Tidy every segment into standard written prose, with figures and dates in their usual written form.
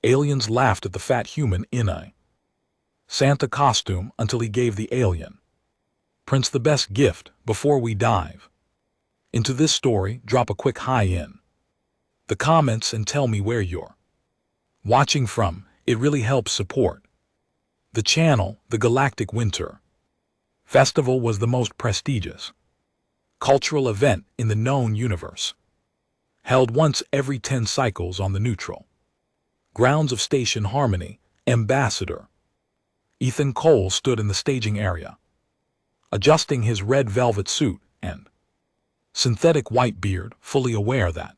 Aliens laughed at the fat human in a Santa costume until he gave the alien Prince the best gift. Before we dive into this story, drop a quick hi in the comments and tell me where you're watching from. It really helps support the channel. The Galactic Winter Festival was the most prestigious cultural event in the known universe, held once every 10 cycles on the neutral grounds of Station Harmony. Ambassador Ethan Cole stood in the staging area, adjusting his red velvet suit and synthetic white beard, fully aware that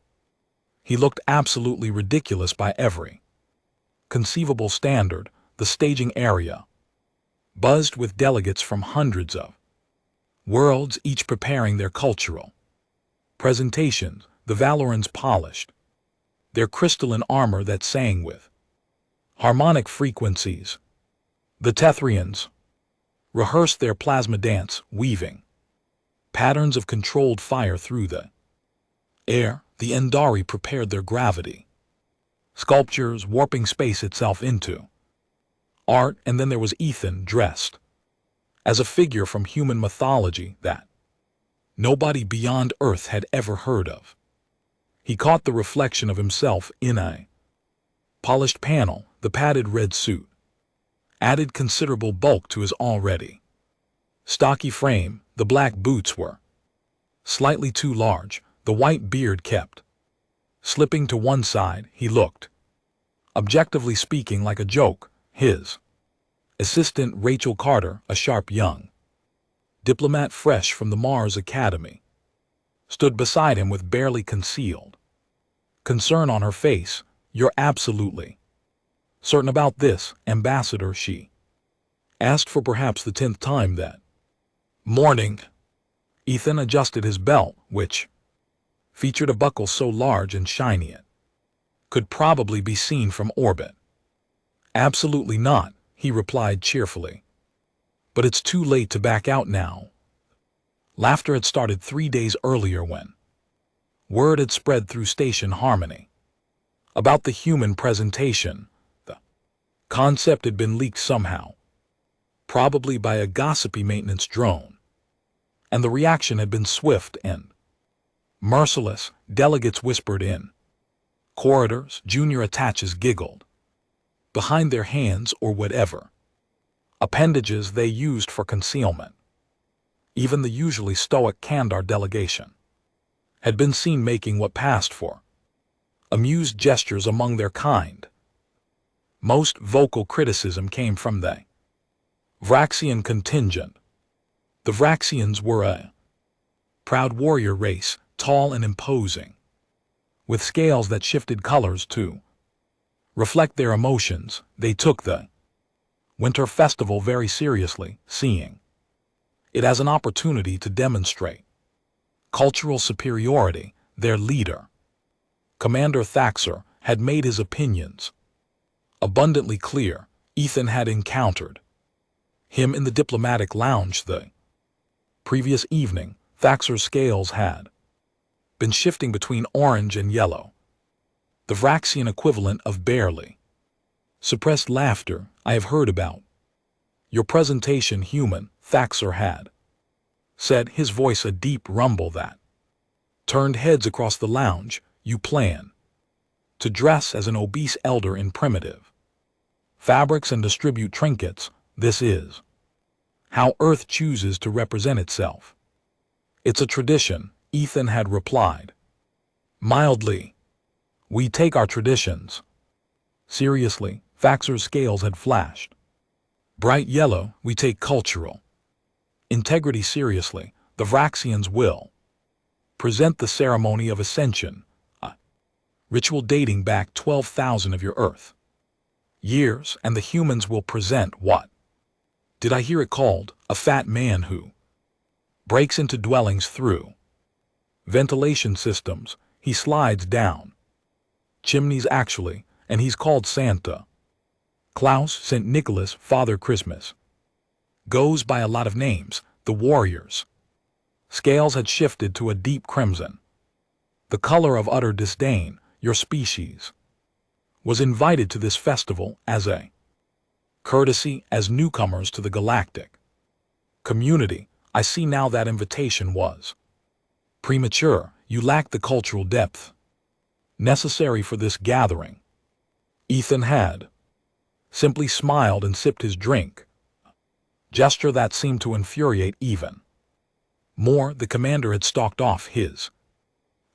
he looked absolutely ridiculous by every conceivable standard. The staging area buzzed with delegates from hundreds of worlds, each preparing their cultural presentations. The Valorans polished their crystalline armor that sang with harmonic frequencies. The Tethrians rehearsed their plasma dance, weaving patterns of controlled fire through the air. The Endari prepared their gravity sculptures, warping space itself into art. And then there was Ethan, dressed as a figure from human mythology that nobody beyond Earth had ever heard of. He caught the reflection of himself in a polished panel. The padded red suit added considerable bulk to his already stocky frame. The black boots were slightly too large. The white beard kept slipping to one side. He looked, objectively speaking, like a joke. His assistant, Rachel Carter, a sharp young diplomat fresh from the Mars Academy, stood beside him with barely concealed concern on her face. "You're absolutely certain about this, Ambassador?" she asked for perhaps the 10th time that morning. Ethan adjusted his belt, which featured a buckle so large and shiny it could probably be seen from orbit. "Absolutely not," he replied cheerfully. "But it's too late to back out now." Laughter had started 3 days earlier when word had spread through Station Harmony about the human presentation. The concept had been leaked somehow, probably by a gossipy maintenance drone, and the reaction had been swift and merciless. Delegates whispered in corridors, junior attaches giggled behind their hands or whatever appendages they used for concealment. Even the usually stoic Kandar delegation had been seen making what passed for amused gestures among their kind. Most vocal criticism came from the Vraxian contingent. The Vraxians were a proud warrior race, tall and imposing, with scales that shifted colors to reflect their emotions. They took the Winter Festival very seriously, seeing it as an opportunity to demonstrate cultural superiority. Their leader, Commander Thaxer, had made his opinions abundantly clear. Ethan had encountered him in the diplomatic lounge the previous evening. Thaxer's scales had been shifting between orange and yellow, the Vraxian equivalent of barely suppressed laughter. "I have heard about your presentation, human," Thaxer had said, his voice a deep rumble that turned heads across the lounge. "You plan to dress as an obese elder in primitive fabrics and distribute trinkets. This is how Earth chooses to represent itself." "It's a tradition," Ethan had replied mildly. "We take our traditions seriously." Thaxer's scales had flashed bright yellow. "We take cultural integrity seriously. The Vraxians will present the ceremony of ascension, a ritual dating back 12,000 of your Earth years, and the humans will present what did I hear it called? A fat man who breaks into dwellings through ventilation systems. He slides down chimneys actually, and he's called Santa Claus, St. Nicholas, Father Christmas. Goes by a lot of names." The warriors' scales had shifted to a deep crimson, the color of utter disdain. "Your species was invited to this festival as a courtesy as newcomers to the Galactic community. I see now that invitation was premature. You lacked the cultural depth necessary for this gathering. Ethan had simply smiled and sipped his drink, gesture that seemed to infuriate even more. The commander had stalked off, his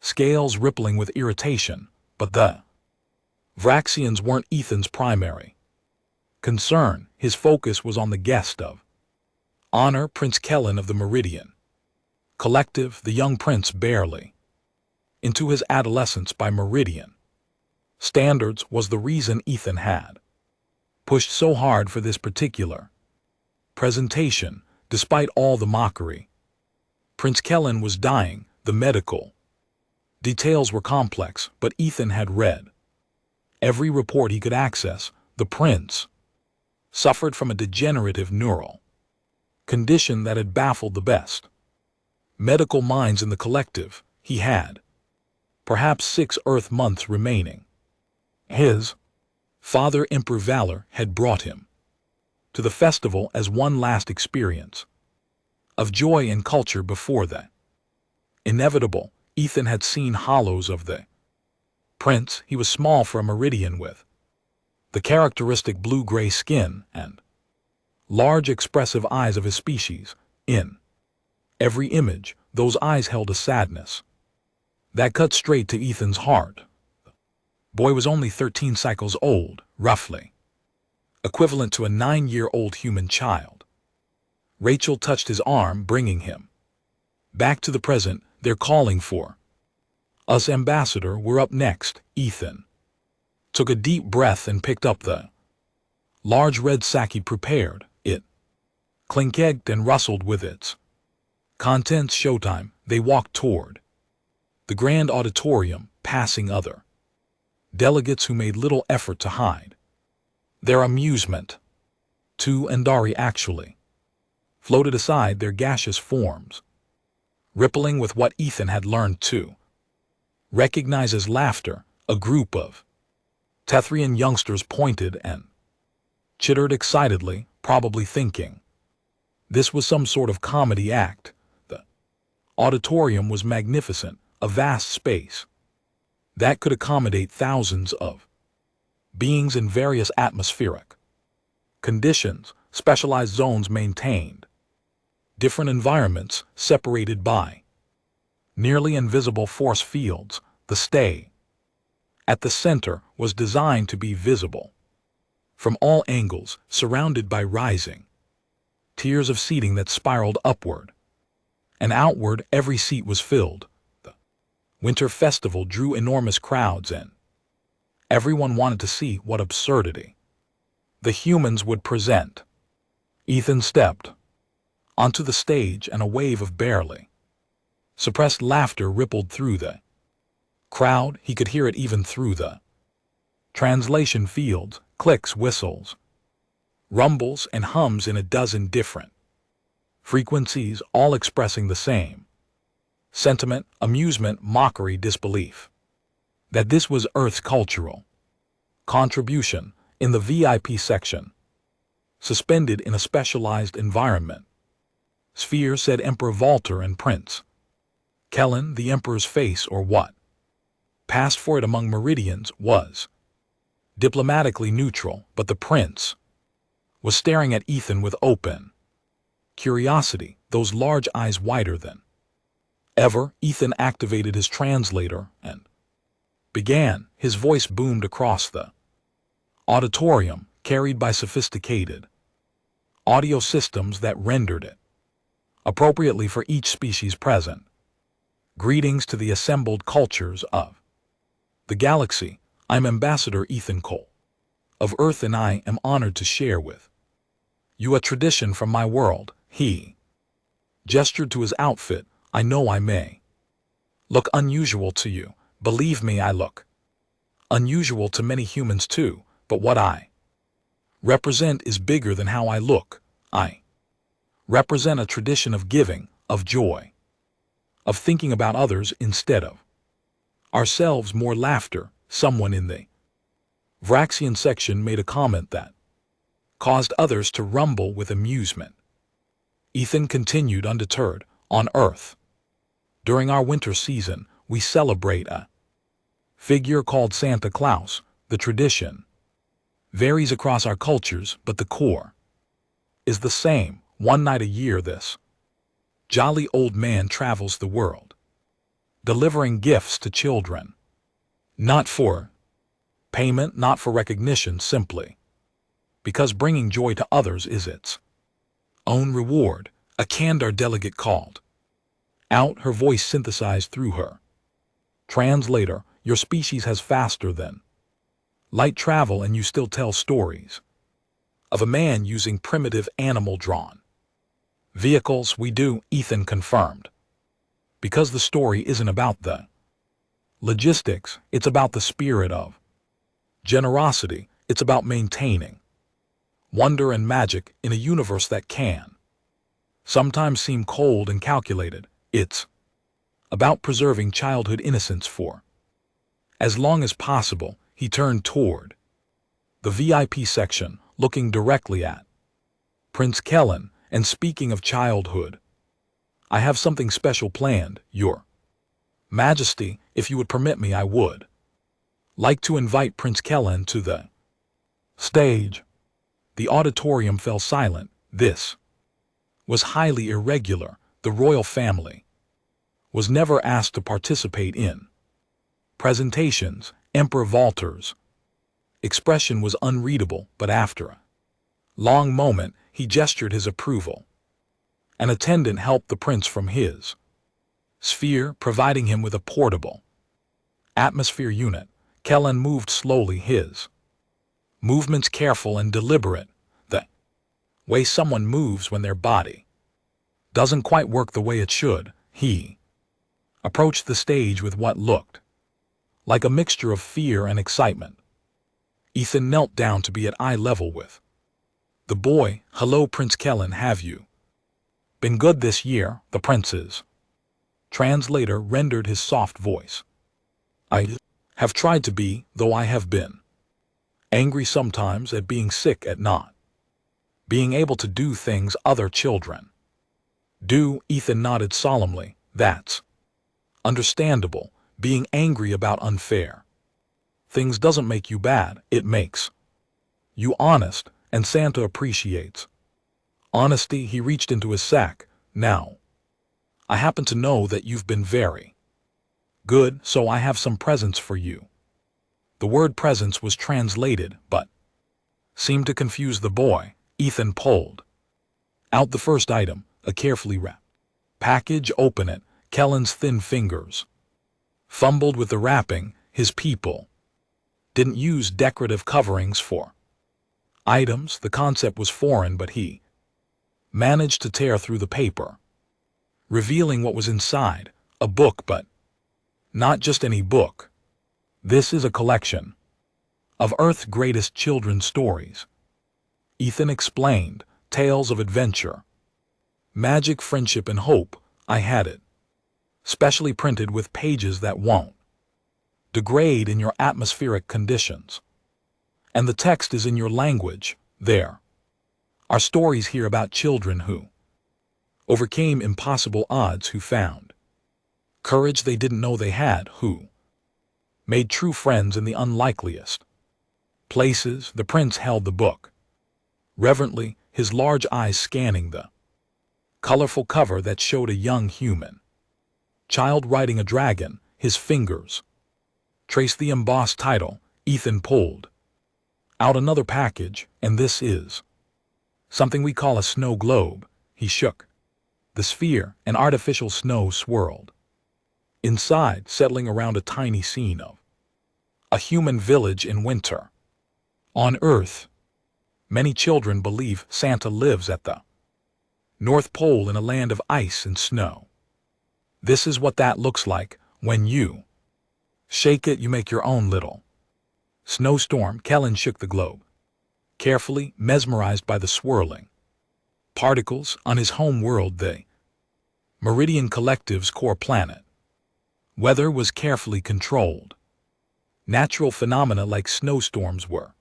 scales rippling with irritation, but the Vraxians weren't Ethan's primary concern. His focus was on the guest of honor, Prince Kellen of the Meridian Collective. The young prince, barely into his adolescence by Meridian standards, was the reason Ethan had pushed so hard for this particular presentation. Despite all the mockery, Prince Kellen was dying. The medical details were complex, but Ethan had read every report he could access. The prince suffered from a degenerative neural condition that had baffled the best medical minds in the collective. He had perhaps 6 Earth months remaining. His father, Emperor Valor, had brought him to the festival as one last experience of joy and culture before the inevitable. Ethan had seen hollows of the prince. He was small for a Meridian, with the characteristic blue-gray skin and large expressive eyes of his species. In every image, those eyes held a sadness that cut straight to Ethan's heart. The boy was only 13 cycles old, roughly equivalent to a 9-year-old human child. Rachel touched his arm, bringing him back to the present. They're calling for us, Ambassador. We're up next. Ethan took a deep breath and picked up the large red sack he prepared. It clinked and rustled with its contents. Showtime. They walked toward the grand auditorium, passing other delegates who made little effort to hide their amusement. Tu and Dari actually floated aside, their gaseous forms rippling with what Ethan had learned to recognize as laughter. A group of Tethrian youngsters pointed and chittered excitedly, probably thinking this was some sort of comedy act. The auditorium was magnificent, a vast space that could accommodate thousands of beings in various atmospheric conditions. Specialized zones maintained different environments separated by nearly invisible force fields. The stay at the center was designed to be visible from all angles, surrounded by rising tiers of seating that spiraled upward and outward. Every seat was filled. The winter festival drew enormous crowds, and everyone wanted to see what absurdity the humans would present. Ethan stepped onto the stage, and a wave of barely suppressed laughter rippled through the crowd. He could hear it even through the translation fields. Clicks, whistles, rumbles, and hums in a dozen different frequencies, all expressing the same sentiment: amusement, mockery, disbelief that this was Earth's cultural contribution. In the VIP section, suspended in a specialized environment sphere, said Emperor Valter and Prince Kellen. The Emperor's face, or what passed for it among Meridians, was diplomatically neutral, but the prince was staring at Ethan with open curiosity, those large eyes wider than ever. Ethan activated his translator and began. His voice boomed across the auditorium, carried by sophisticated audio systems that rendered it appropriately for each species present. Greetings to the assembled cultures of the galaxy. I'm Ambassador Ethan Cole of Earth, and I am honored to share with you a tradition from my world. He gestured to his outfit. I know I may look unusual to you. Believe me, I look unusual to many humans too, but what I represent is bigger than how I look. I represent a tradition of giving, of joy, of thinking about others instead of ourselves. More laughter. Someone in the Vraxian section made a comment that caused others to rumble with amusement. Ethan continued undeterred. On Earth, during our winter season, we celebrate a figure called Santa Claus. The tradition varies across our cultures, but the core is the same. One night a year, this jolly old man travels the world, delivering gifts to children. Not for payment, not for recognition, simply because bringing joy to others is its own reward. A Kandar delegate called out, her voice synthesized through her translator. Your species has faster than light travel, and you still tell stories of a man using primitive animal-drawn vehicles. We do, Ethan confirmed. Because the story isn't about the logistics, it's about the spirit of generosity. It's about maintaining wonder and magic in a universe that can sometimes seem cold and calculated. It's about preserving childhood innocence for as long as possible. He turned toward the VIP section, looking directly at Prince Kellen, and speaking of childhood, I have something special planned, Your Majesty. If you would permit me, I would like to invite Prince Kellen to the stage. The auditorium fell silent. This was highly irregular. The royal family was never asked to participate in presentations. Emperor Walter's expression was unreadable, but after a long moment, he gestured his approval. An attendant helped the prince from his sphere, providing him with a portable atmosphere unit. Kellen moved slowly, his movements careful and deliberate, the way someone moves when their body doesn't quite work the way it should. He approached the stage with what looked like a mixture of fear and excitement. Ethan knelt down to be at eye level with the boy. Hello, Prince Kellen, have you been good this year? The prince's translator rendered his soft voice. I have tried to be, though I have been angry sometimes at being sick, at not being able to do things other children do. Ethan nodded solemnly. That's understandable. Being angry about unfair things doesn't make you bad, it makes you honest, and Santa appreciates honesty. He reached into his sack. Now, I happen to know that you've been very good, so I have some presents for you. The word presents was translated, but seemed to confuse the boy. Ethan pulled out the first item, a carefully wrapped package. Open it. Kellen's thin fingers fumbled with the wrapping. His people didn't use decorative coverings for items. The concept was foreign, but he managed to tear through the paper, revealing what was inside. A book, but not just any book. This is a collection of Earth's greatest children's stories. Ethan explained. Tales of adventure, magic, friendship, and hope. I had it specially printed with pages that won't degrade in your atmospheric conditions. And the text is in your language. There are stories here about children who overcame impossible odds, who found courage they didn't know they had, who made true friends in the unlikeliest places. The prince held the book reverently, his large eyes scanning the colorful cover that showed a young human child riding a dragon. His fingers traced the embossed title. Ethan pulled out another package. And this is something we call a snow globe. He shook the sphere. An artificial snow swirled inside, settling around a tiny scene of a human village in winter. On Earth, many children believe Santa lives at the North Pole, in a land of ice and snow. This is what that looks like. When you shake it, you make your own little snowstorm. Kellen shook the globe carefully, mesmerized by the swirling particles on his home world, the Meridian Collective's core planet. Weather was carefully controlled. Natural phenomena like snowstorms were.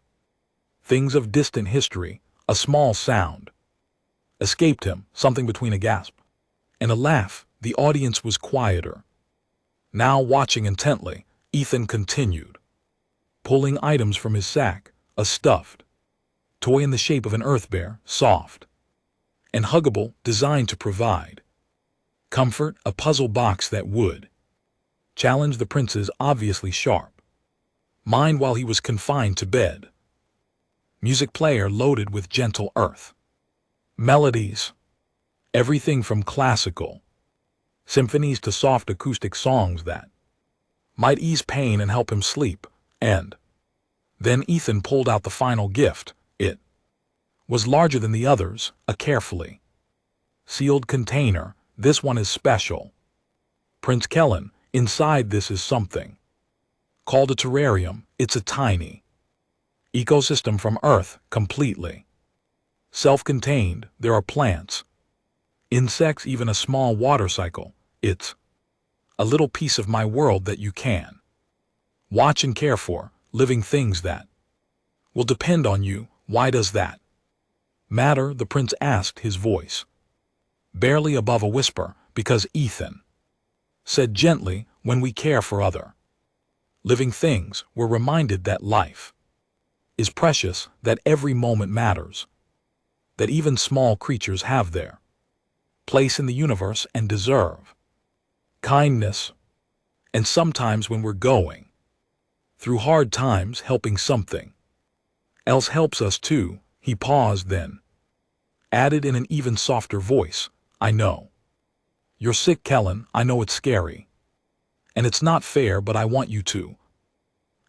Things of distant history, a small sound. Escaped him, something between a gasp and a laugh. The audience was quieter. Now watching intently, Ethan continued, pulling items from his sack, a stuffed toy in the shape of an earth bear, soft and huggable, designed to provide comfort, a puzzle box that would challenge the prince's obviously sharp mind while he was confined to bed. Music player loaded with gentle earth melodies, everything from classical symphonies to soft acoustic songs that might ease pain and help him sleep. And then Ethan pulled out the final gift. It was larger than the others, a carefully sealed container. This one is special. Prince Kellen, inside this is something called a terrarium. It's a tiny ecosystem from Earth, completely self-contained. There are plants, insects, even a small water cycle. It's a little piece of my world that you can watch and care for, living things that will depend on you. Why does that matter? The prince asked, his voice barely above a whisper. Because Ethan said gently, when we care for other living things, we're reminded that life is precious, that every moment matters, that even small creatures have their place in the universe and deserve kindness. And sometimes when we're going through hard times, helping something else helps us too. He paused, then added in an even softer voice, I know you're sick, Kellen. I know it's scary and it's not fair, but I want you to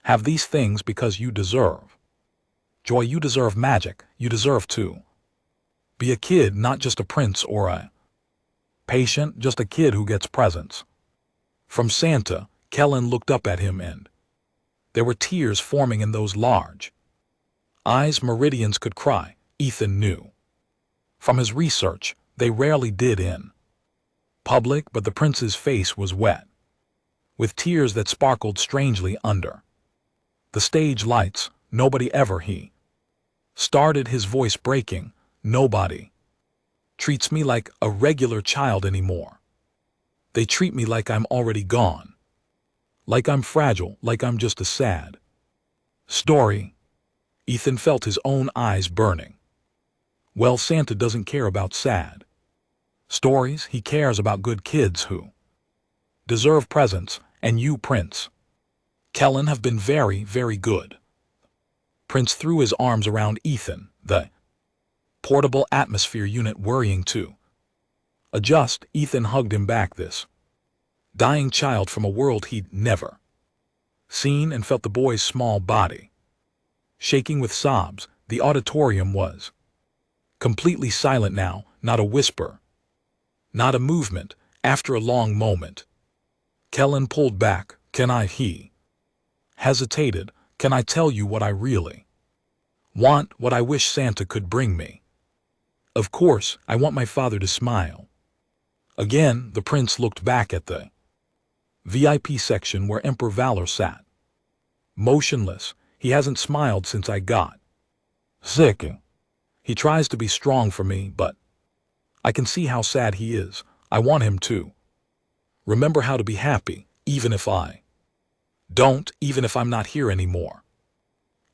have these things because you deserve joy, you deserve magic, you deserve to be a kid, not just a prince or a patient, just a kid who gets presents from Santa. Kellen looked up at him, and there were tears forming in those large eyes. Meridians could cry, Ethan knew from his research. They rarely did in public, but the prince's face was wet with tears that sparkled strangely under the stage lights. Nobody ever, he started, his voice breaking, nobody treats me like a regular child anymore. They treat me like I'm already gone, like I'm fragile, like I'm just a sad story. Ethan felt his own eyes burning. Well, Santa doesn't care about sad stories. He cares about good kids who deserve presents, and you, Prince Kellen, have been very, very good. Prince threw his arms around Ethan, the portable atmosphere unit worrying to adjust. Ethan hugged him back, this dying child from a world he'd never seen, and felt the boy's small body shaking with sobs. The auditorium was completely silent now, not a whisper, not a movement. After a long moment, Kellen pulled back. Can I? He hesitated. Can I tell you what I really want, what I wish Santa could bring me? Of course, I want my father to smile again. The prince looked back at the VIP section where Emperor Valor sat, motionless. He hasn't smiled since I got sick. He tries to be strong for me, but I can see how sad he is. I want him to remember how to be happy, even if I don't, even if I'm not here anymore.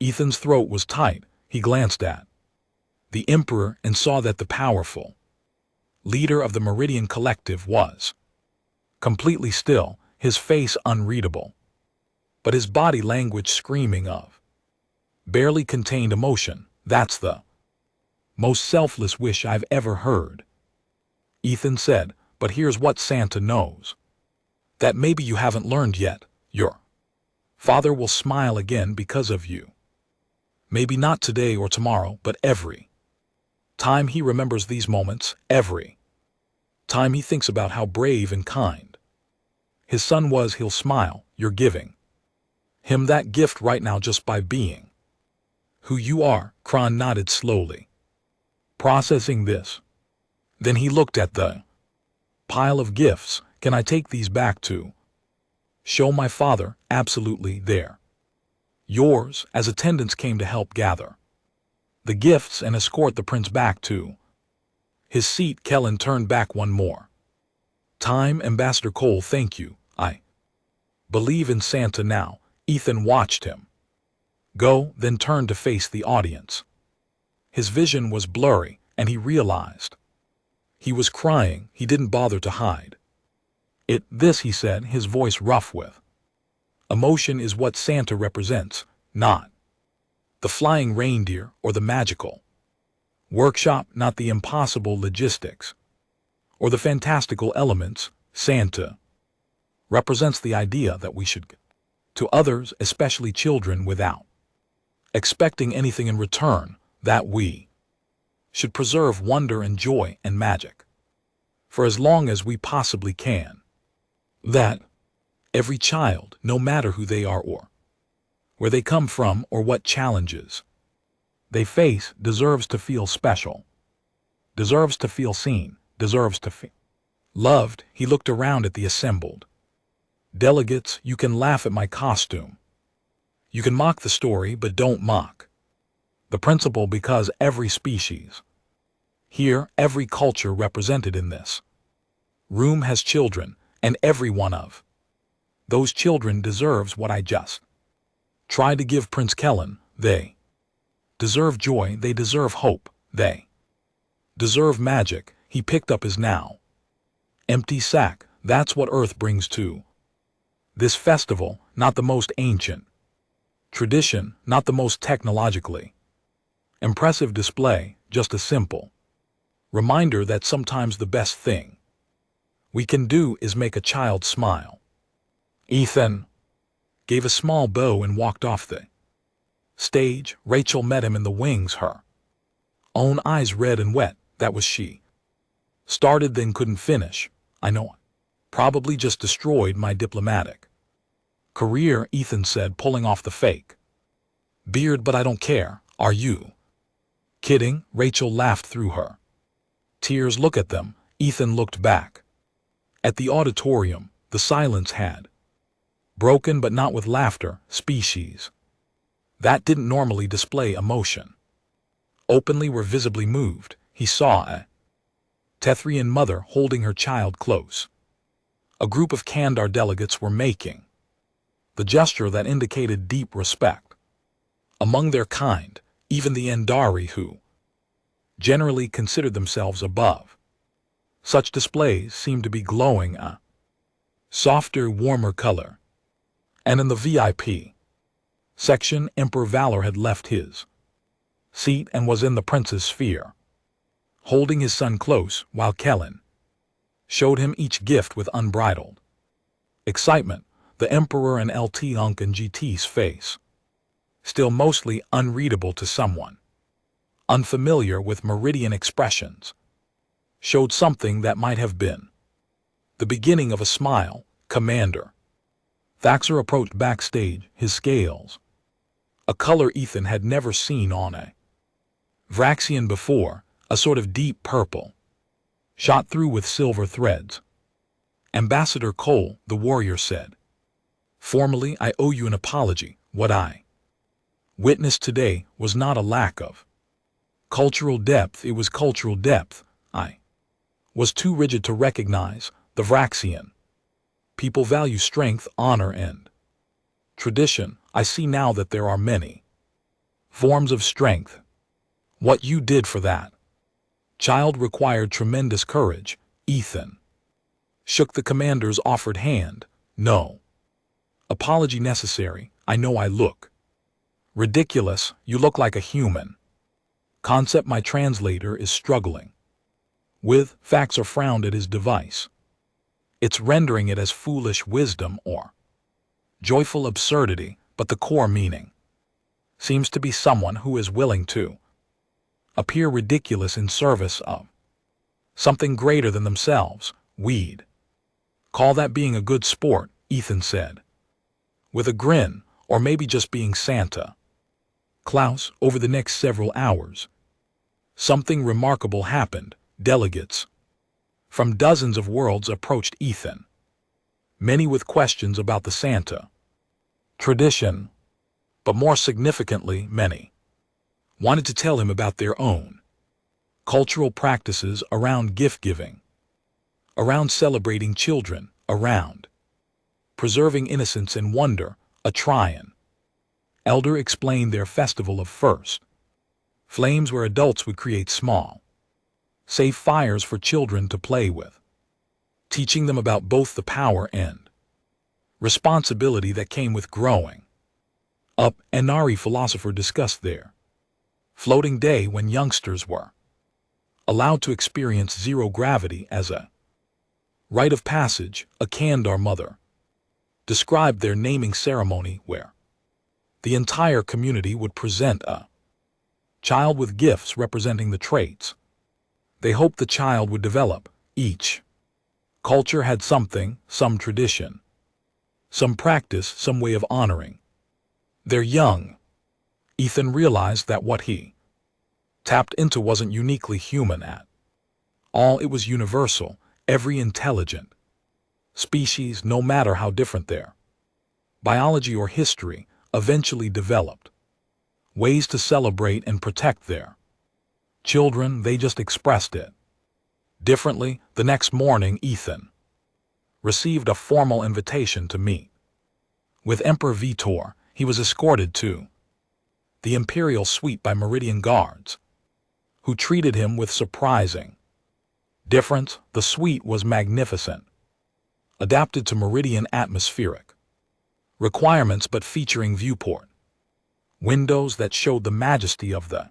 Ethan's throat was tight. He glanced at the Emperor and saw that the powerful leader of the Meridian Collective was completely still, his face unreadable, but his body language screaming of barely contained emotion. That's the most selfless wish I've ever heard, Ethan said. But here's what Santa knows that maybe you haven't learned yet. Your father will smile again because of you. Maybe not today or tomorrow, but every time he remembers these moments, every time he thinks about how brave and kind his son was, he'll smile. You're giving him that gift right now just by being who you are. Kron nodded slowly, processing this. Then he looked at the pile of gifts. Can I take these back to show my father? Absolutely. There Yours, as attendants came to help gather the gifts and escort the prince back to his seat. Kellen turned back one more time. Ambassador Cole, thank you. I believe in Santa now. Ethan watched him go, then turned to face the audience. His vision was blurry, and he realized he was crying. He didn't bother to hide this, he said, his voice rough with emotion, is what Santa represents, not the flying reindeer or the magical workshop, not the impossible logistics or the fantastical elements. Santa represents the idea that we should give to others, especially children, without expecting anything in return, that we should preserve wonder and joy and magic for as long as we possibly can, that every child, no matter who they are or where they come from or what challenges they face, deserves to feel special, deserves to feel seen, deserves to feel loved. He looked around at the assembled delegates. You can laugh at my costume. You can mock the story, but don't mock the principle, because every species here, every culture represented in this room has children, and every one of those children deserves what I just tried to give Prince Kellen. They deserve joy, they deserve hope, they deserve magic. He picked up his now empty sack. That's what Earth brings to this festival, not the most ancient tradition, not the most technologically impressive display, just a simple reminder that sometimes the best thing we can do is make a child smile. Ethan gave a small bow and walked off the stage. Rachel met him in the wings, her own eyes red and wet. That was she started, then couldn't finish. I know it probably just destroyed my diplomatic career, Ethan said, pulling off the fake beard. But I don't care. Are you kidding? Rachel laughed through her tears. Look at them. Ethan looked back at the auditorium. The silence had broken, but not with laughter. Species that didn't normally display emotion openly were visibly moved. He saw a Tethrian mother holding her child close. A group of Kandar delegates were making the gesture that indicated deep respect among their kind, even the Endari, who generally considered themselves above such displays, seemed to be glowing a softer, warmer color. And in the VIP section, Emperor Valor had left his seat and was in the prince's sphere, holding his son close, while Kellen showed him each gift with unbridled excitement. The Emperor and LT Unk and GT's face, still mostly unreadable to someone unfamiliar with Meridian expressions, showed something that might have been the beginning of a smile. Commander Thaxter approached backstage, his scales a color Ethan had never seen on a Vraxian before, a sort of deep purple, shot through with silver threads. Ambassador Cole, the warrior said, formally, I owe you an apology. What I witnessed today was not a lack of cultural depth, it was cultural depth. I was too rigid to recognize the Vraxian people value strength, honor, and tradition. I see now that there are many forms of strength. What you did for that child required tremendous courage. Ethan shook the commander's offered hand. No apology necessary. I know I look ridiculous. You look like a human concept my translator is struggling with. Thaxter frowned at his device. It's rendering it as foolish wisdom or joyful absurdity, but the core meaning seems to be someone who is willing to appear ridiculous in service of something greater than themselves. We'd call that being a good sport, Ethan said, with a grin, or maybe just being Santa Claus. Over the next several hours, something remarkable happened. Delegates from dozens of worlds approached Ethan, many with questions about the Santa tradition. But more significantly, many wanted to tell him about their own cultural practices around gift-giving, around celebrating children, around preserving innocence and wonder. A Tryon elder explained their festival of first flames where adults would create small, safe fires for children to play with, teaching them about both the power and responsibility that came with growing up. An Nari philosopher discussed their floating day when youngsters were allowed to experience zero gravity as a rite of passage. A Kandar mother described their naming ceremony where the entire community would present a child with gifts representing the traits they hoped the child would develop. Each culture had something, some tradition, some practice, some way of honoring their young. Ethan realized that what he tapped into wasn't uniquely human at all. It was universal. Every intelligent species, no matter how different their biology or history, eventually developed ways to celebrate and protect their children. They just expressed it differently. The next morning, Ethan received a formal invitation to meet with Emperor Vitor. He was escorted to the imperial suite by Meridian guards, who treated him with surprising difference. The suite was magnificent, adapted to Meridian atmospheric requirements, but featuring viewport windows that showed the majesty of the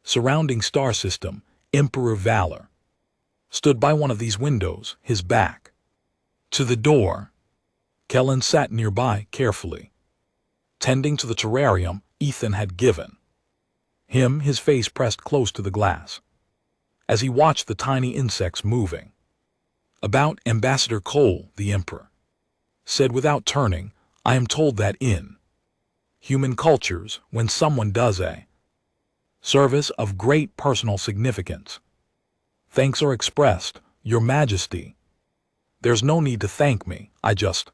surrounding star system. Emperor Valor stood by one of these windows, his back to the door. Kellen sat nearby, carefully tending to the terrarium Ethan had given him, his face pressed close to the glass as he watched the tiny insects moving about. Ambassador Cole, the emperor said without turning, I am told that in human cultures, when someone does a service of great personal significance, thanks are expressed. Your Majesty, there's no need to thank me. I just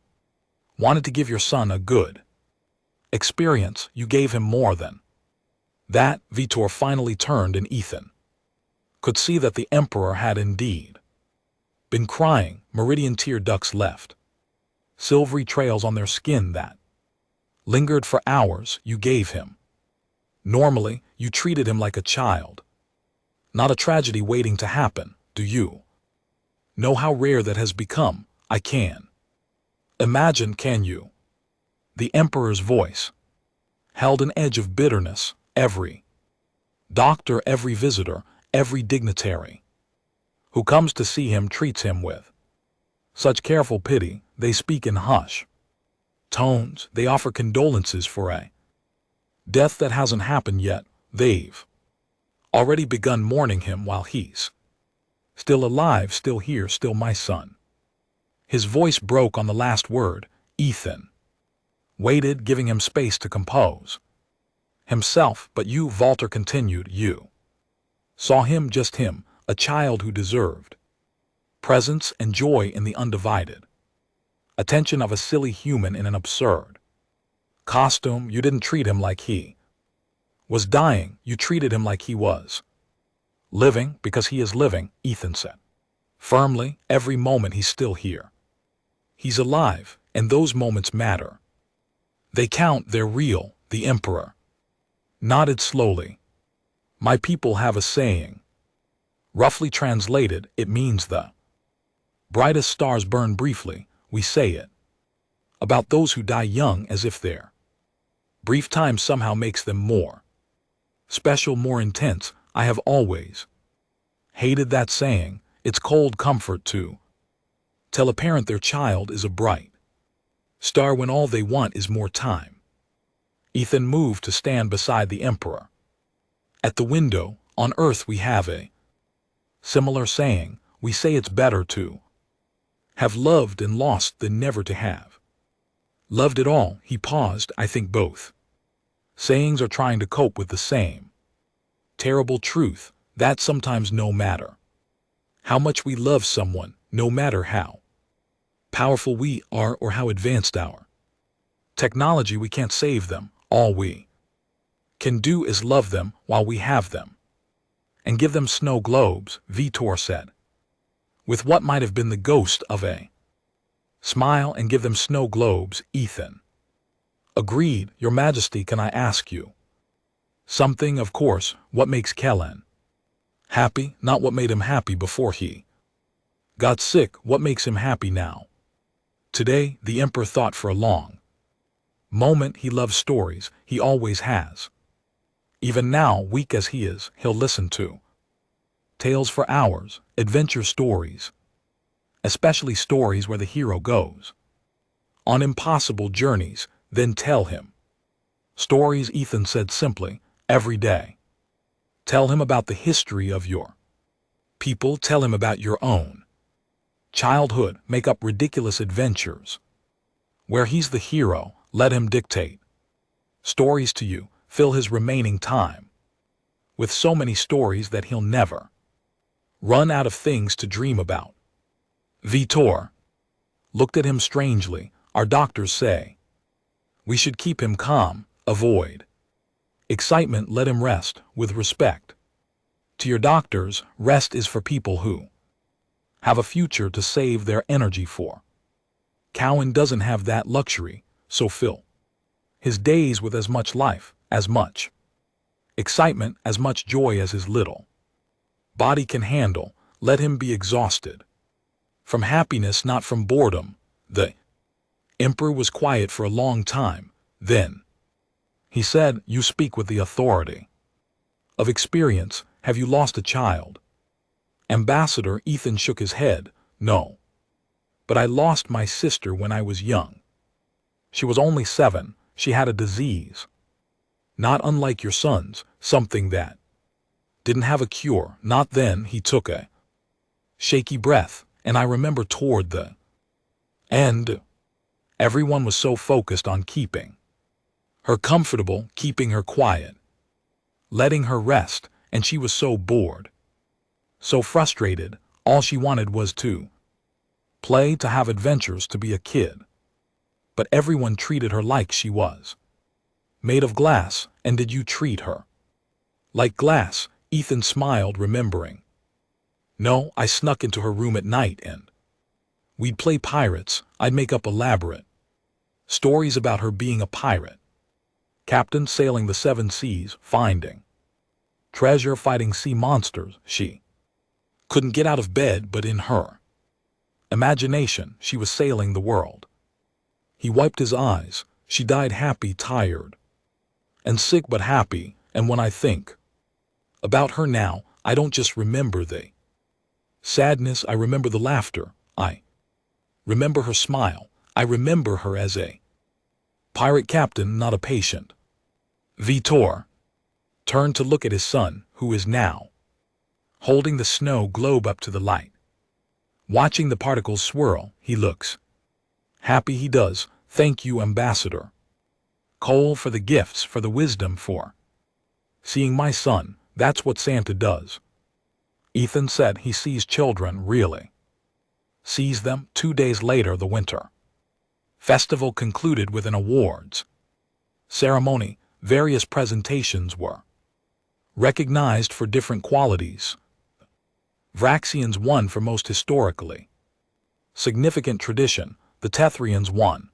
wanted to give your son a good experience. You gave him more than that. Vitor finally turned, and Ethan could see that the emperor had indeed been crying. Meridian tear ducts left silvery trails on their skin that lingered for hours. You gave him. Normally, you treated him like a child, not a tragedy waiting to happen. Do you know how rare that has become? I can imagine. Can you? The emperor's voice held an edge of bitterness. Every doctor, every visitor, every dignitary who comes to see him treats him with such careful pity. They speak in hush tones. They offer condolences for a death that hasn't happened yet. They've already begun mourning him while he's still alive, still here, still my son. His voice broke on the last word. Ethan waited, giving him space to compose himself. But you, Walter continued, you saw him, just him, a child who deserved presence and joy in the undivided attention of a silly human in an absurd costume. You didn't treat him like he was dying. You treated him like he was living, because he is living, Ethan said firmly. Every moment he's still here. He's alive, and those moments matter. They count, they're real. The emperor nodded slowly. My people have a saying. Roughly translated, it means the brightest stars burn briefly. We say it about those who die young, as if their brief time somehow makes them more special, more intense. I have always hated that saying. It's cold comfort to tell a parent their child is a bright star when all they want is more time. Ethan moved to stand beside the emperor. At the window, on Earth we have a similar saying. We say it's better to have loved and lost than never to have loved at all. He paused. I think both sayings are trying to cope with the same terrible truth, that sometimes, no matter how much we love someone, no matter how powerful we are or how advanced our technology, we can't save them. All we can do is love them while we have them. And give them snow globes, Vitor said, with what might have been the ghost of a smile. And give them snow globes, Ethan agreed. Your Majesty, can I ask you something? Of course. What makes Kellen happy? Not what made him happy before he got sick. What makes him happy now? Today, the Emperor thought for a long moment. He loves stories. He always has. Even now, weak as he is, he'll listen to tales for hours, adventure stories, especially stories where the hero goes on impossible journeys. Then tell him stories, Ethan said simply, every day. Tell him about the history of your people. Tell him about your own childhood. Make up ridiculous adventures where he's the hero. Let him dictate stories to you. Fill his remaining time with so many stories that he'll never run out of things to dream about. Vitor looked at him strangely. Our doctors say we should keep him calm, avoid excitement, let him rest with respect. To your doctors, rest is for people who have a future to save their energy for. Cowan doesn't have that luxury, so fill his days with as much life, as much excitement, as much joy as his little body can handle. Let him be exhausted from happiness, not from boredom. The Emperor was quiet for a long time. Then he said, you speak with the authority of experience. Have you lost a child? Ambassador Ethan shook his head. No. But I lost my sister when I was young. She was only 7. She had a disease not unlike your son's, something that didn't have a cure. Not then. He took a shaky breath, and I remember toward the end, everyone was so focused on keeping her comfortable, keeping her quiet, letting her rest, and she was so bored, so frustrated. All she wanted was to play, to have adventures, to be a kid. But everyone treated her like she was made of glass. And did you treat her like glass? Ethan smiled, remembering. No, I snuck into her room at night and we'd play pirates. I'd make up elaborate stories about her being a pirate captain, sailing the 7 seas, finding treasure, fighting sea monsters. She couldn't get out of bed, but in her imagination, she was sailing the world. He wiped his eyes. She died happy, tired, and sick, but happy. And when I think about her now, I don't just remember the sadness. I remember the laughter. I remember her smile. I remember her as a pirate captain, not a patient. Vitor turned to look at his son, who is now holding the snow globe up to the light. Watching the particles swirl, he looks happy. He does. Thank you, Ambassador Cole, for the gifts, for the wisdom, for seeing my son. That's what Santa does. Ethan said he sees children, really sees them. 2 days later, the winter festival concluded with an awards ceremony. Various presentations were recognized for different qualities. Vraxians won for most historically significant tradition. The Tethrians won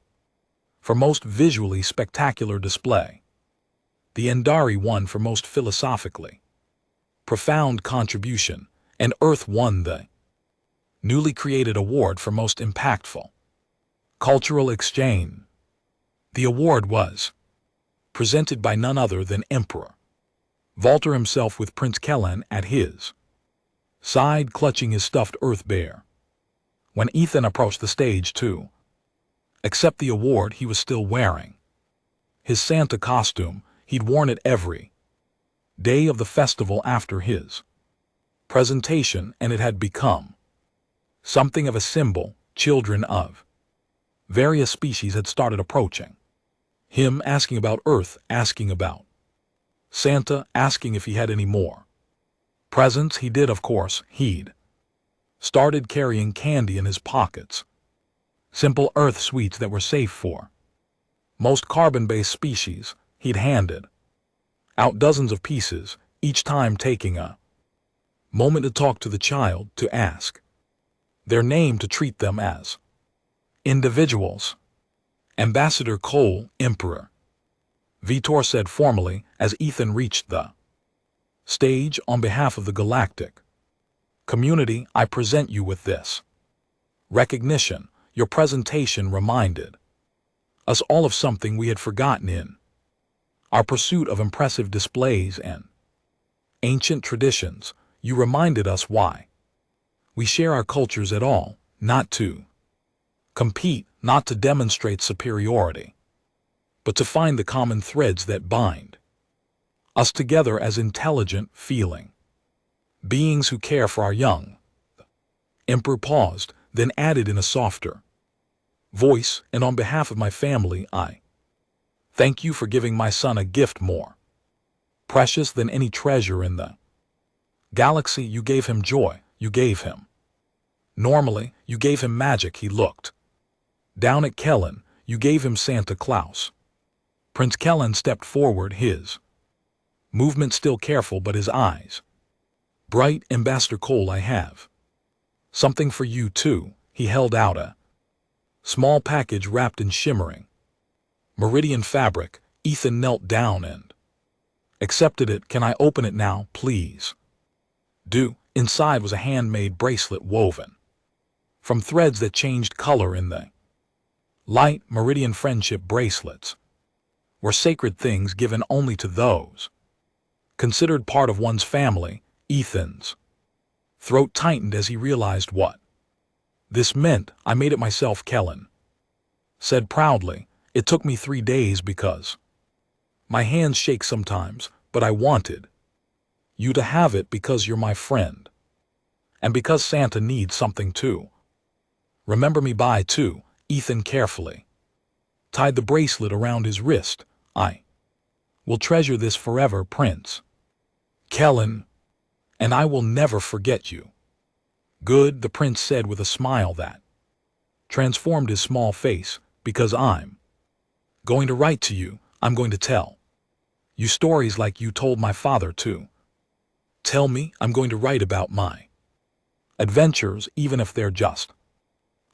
for most visually spectacular display. The Endari won for most philosophically profound contribution, and Earth won the newly created award for most impactful cultural exchange. The award was presented by none other than Emperor Walter himself, with Prince Kellen at his side, clutching his stuffed Earth bear. When Ethan approached the stage to accept the award, he was still wearing his Santa costume. He'd worn it every day of the festival after his presentation, and it had become something of a symbol. Children of various species had started approaching him, asking about Earth, asking about Santa, asking if he had any more presents. He did, of course. He'd started carrying candy in his pockets, simple Earth sweets that were safe for most carbon-based species. he'd handed out dozens of pieces, each time taking a moment to talk to the child, to ask their name, to treat them as individuals. Ambassador Cole, Emperor, Vitor said formally as Ethan reached the stage. On behalf of the Galactic community, I present you with this recognition. Your presentation reminded us all of something we had forgotten in our pursuit of impressive displays and ancient traditions. You reminded us why we share our cultures at all, not to compete, not to demonstrate superiority, but to find the common threads that bind us together as intelligent, feeling beings who care for our young. The Emperor paused, then added in a softer voice, and on behalf of my family, I thank you for giving my son a gift more precious than any treasure in the galaxy. You gave him joy. You gave him normally. You gave him magic. He looked down at Kellen. You gave him Santa Claus. Prince Kellen stepped forward, his movement still careful but his eyes bright. Ambassador Cole, I have something for you too. He held out a small package wrapped in shimmering meridian fabric. Ethan knelt down and accepted it. Can I open it now, please? Do. Inside was a handmade bracelet woven from threads that changed color in the light. Meridian friendship bracelets were sacred things given only to those considered part of one's family. Ethan's throat tightened as he realized what this meant. I made it myself, Kellen said proudly. It took me 3 days because my hands shake sometimes, but I wanted you to have it because you're my friend. And because Santa needs something too. Remember me by too. Ethan carefully tied the bracelet around his wrist. I will treasure this forever, Prince Kellen, and I will never forget you. Good, the prince said with a smile that transformed his small face, because I'm going to write to you. I'm going to tell you stories like you told my father to tell me. I'm going to write about my adventures, even if they're just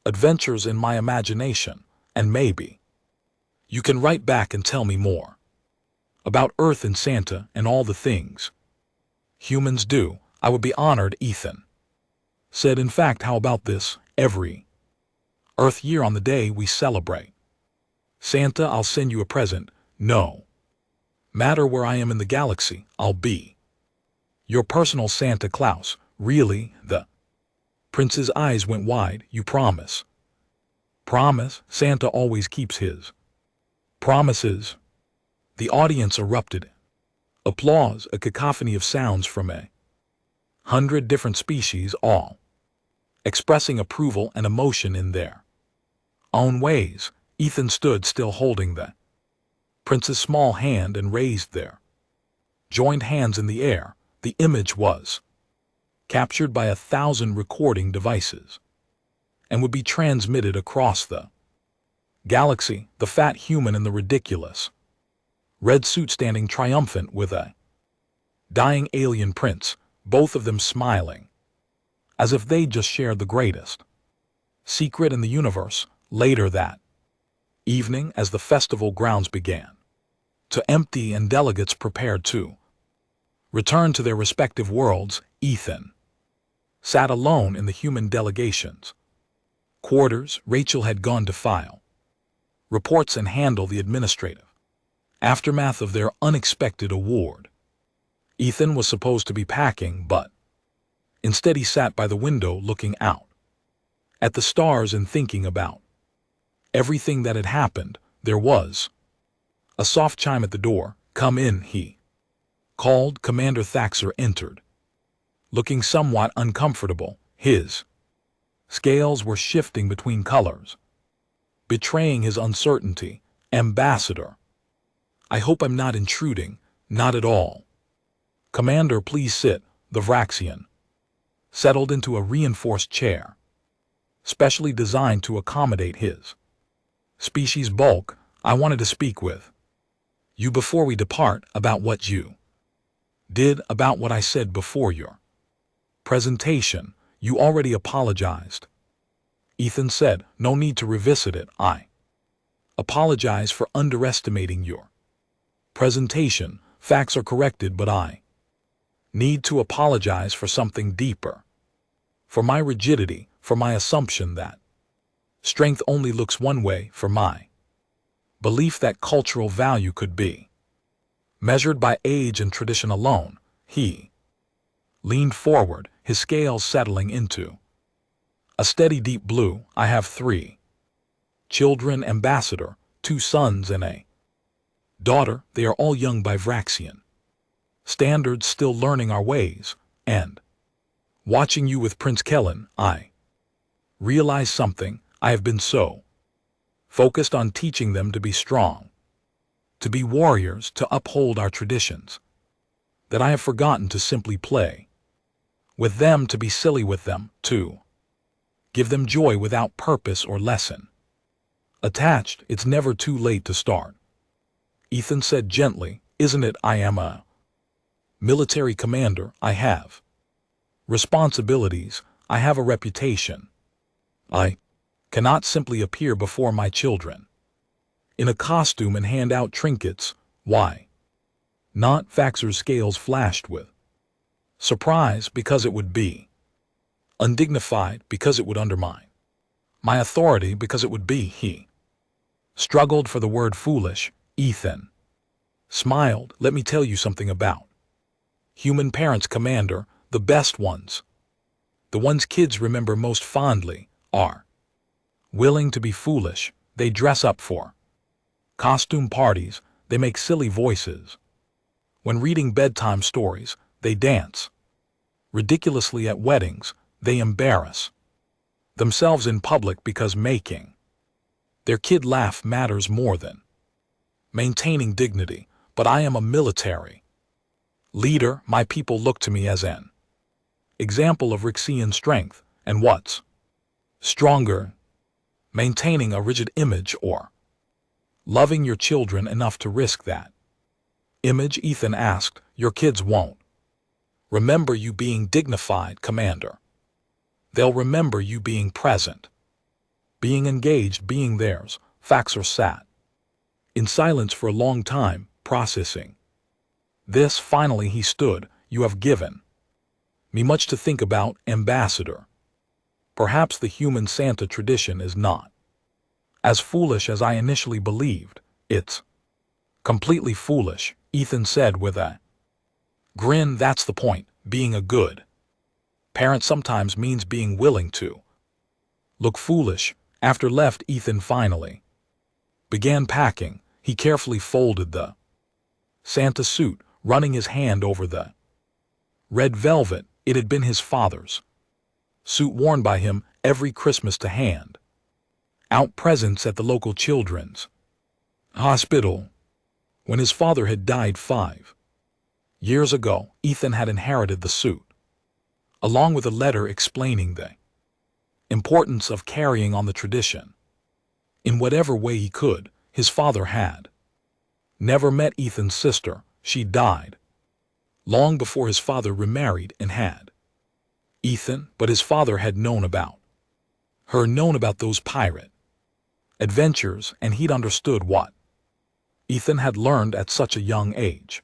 adventures in my imagination, and maybe you can write back and tell me more about Earth and Santa and all the things humans do. I would be honored, Ethan said. In fact, how about this? Every Earth year on the day we celebrate Santa, I'll send you a present. No matter where I am in the galaxy, I'll be your personal Santa Claus. Really? The prince's eyes went wide. You promise? Promise? Santa always keeps his promises. The audience erupted. Applause, a cacophony of sounds from 100 different species, all expressing approval and emotion in their own ways. Ethan stood still, holding the prince's small hand, and raised their joined hands in the air. The image was captured by 1,000 recording devices and would be transmitted across the galaxy. The fat human in the ridiculous red suit standing triumphant with a dying alien prince, both of them smiling, as if they'd just shared the greatest secret in the universe. Later that evening, as the festival grounds began to empty and delegates prepared to return to their respective worlds, Ethan sat alone in the human delegation's quarters. Rachel had gone to file reports and handle the administrative aftermath of their unexpected award. Ethan was supposed to be packing, but instead he sat by the window looking out at the stars and thinking about everything that had happened. There was a soft chime at the door. Come in, he called. Commander Thaxter entered, looking somewhat uncomfortable. His scales were shifting between colors, betraying his uncertainty. Ambassador, I hope I'm not intruding. Not at all. Commander, please sit. The Vraxian settled into a reinforced chair, specially designed to accommodate his species bulk. I wanted to speak with You before we depart about what you did about what I said before your presentation. You already apologized. Ethan said, no need to revisit it. I apologize for underestimating your presentation. Facts are corrected, but I need to apologize for something deeper. For my rigidity, for my assumption that strength only looks one way, for my belief that cultural value could be measured by age and tradition alone. He leaned forward, his scales settling into a steady deep blue. I have 3 children, Ambassador, 2 sons and a daughter. They are all young by Vraxian standards, still learning our ways, and watching you with Prince Kellen, I realize something. I have been so focused on teaching them to be strong, to be warriors, to uphold our traditions, that I have forgotten to simply play with them, to be silly with them, to give them joy without purpose or lesson attached. It's never too late to start. Ethan said gently, isn't it? I am a military commander. I have responsibilities. I have a reputation. I cannot simply appear before my children in a costume and hand out trinkets. Why not? Faxer's scales flashed with surprise, because it would be undignified, because it would undermine my authority, because it would be. He struggled for the word foolish. Ethan smiled. Let me tell you something about human parents, Commander. The best ones, the ones kids remember most fondly, are willing to be foolish. They dress up for costume parties. They make silly voices. When reading bedtime stories, they dance ridiculously at weddings. They embarrass themselves in public because making their kid laugh matters more than maintaining dignity. But I am a military leader. My people look to me as an example of Rixian strength. And what's stronger, maintaining a rigid image or loving your children enough to risk that image? Ethan asked. Your kids won't remember you being dignified, Commander. They'll remember you being present, being engaged, being theirs. Faxer sat in silence for a long time, processing this. Finally he stood. You have given me much to think about, Ambassador. Perhaps the human Santa tradition is not as foolish as I initially believed. It's completely foolish, Ethan said with a grin. That's the point. Being a good parent sometimes means being willing to look foolish. After left, Ethan finally began packing. He carefully folded the Santa suit, running his hand over the red velvet. It had been his father's suit, worn by him every Christmas to hand out presents at the local children's hospital. When his father had died 5 years ago, Ethan had inherited the suit, along with a letter explaining the importance of carrying on the tradition in whatever way he could. His father had never met Ethan's sister. She died long before his father remarried and had Ethan, but his father had known about her, known about those pirate adventures, and he'd understood what Ethan had learned at such a young age,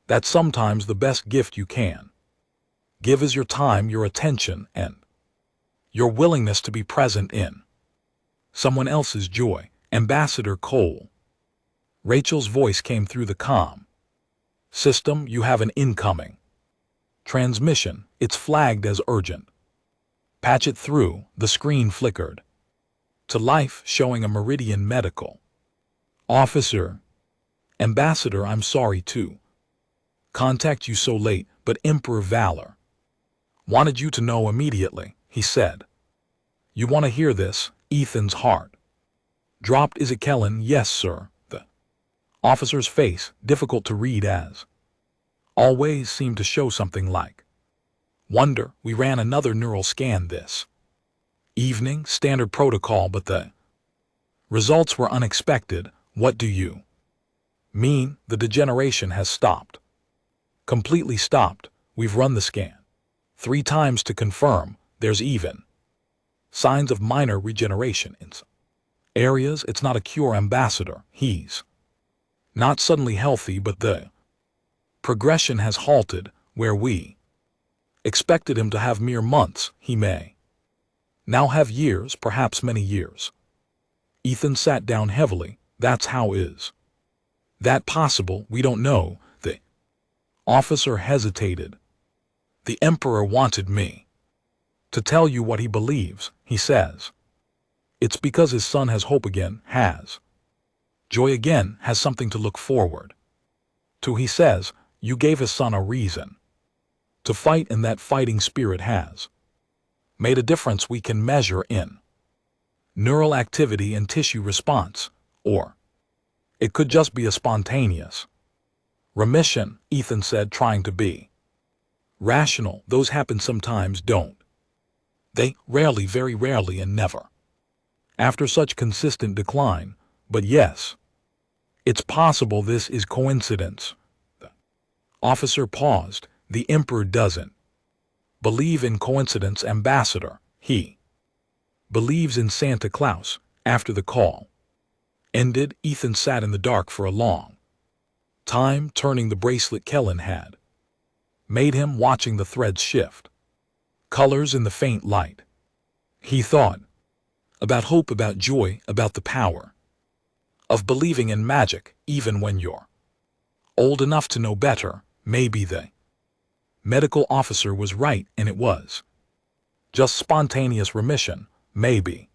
that sometimes the best gift you can give is your time, your attention, and your willingness to be present in someone else's joy. Ambassador Cole. Rachel's voice came through the comm system. You have an incoming transmission. It's flagged as urgent. Patch it through. The screen flickered to life, showing a Meridian medical officer. Ambassador, I'm sorry to contact you so late, but Emperor Valor wanted you to know immediately, he said. You want to hear this? Ethan's heart dropped. Is it Kellen? Yes, sir. The officer's face, difficult to read as always, seemed to show something like wonder. We ran another neural scan this evening, standard protocol, but the results were unexpected. What do you Mean the degeneration has stopped. Completely stopped. We've run the scan 3 times to confirm there's even signs of minor regeneration in some areas. It's not a cure, Ambassador. He's not suddenly healthy, but the progression has halted where we expected him to have mere months. He may now have years, perhaps many years. Ethan sat down heavily. That's how is that possible? We don't know. The officer hesitated. The Emperor wanted me to tell you what he believes, he says. It's because his son has hope again, has joy again, has something to look forward to. He says, you gave his son a reason to fight, and that fighting spirit has made a difference we can measure in neural activity and tissue response, or it could just be a spontaneous remission, Ethan said, trying to be rational. Those happen sometimes, don't they? Rarely, very rarely, and never after such consistent decline. But yes, it's possible this is coincidence. The officer paused. The Emperor doesn't believe in coincidence, Ambassador. He believes in Santa Claus. After the call ended, Ethan sat in the dark for a long time, turning the bracelet Kellen had made him, watching the threads shift colors in the faint light. He thought about hope, about joy, about the power of believing in magic, even when you're old enough to know better. Maybe the medical officer was right, and it was just spontaneous remission. Maybe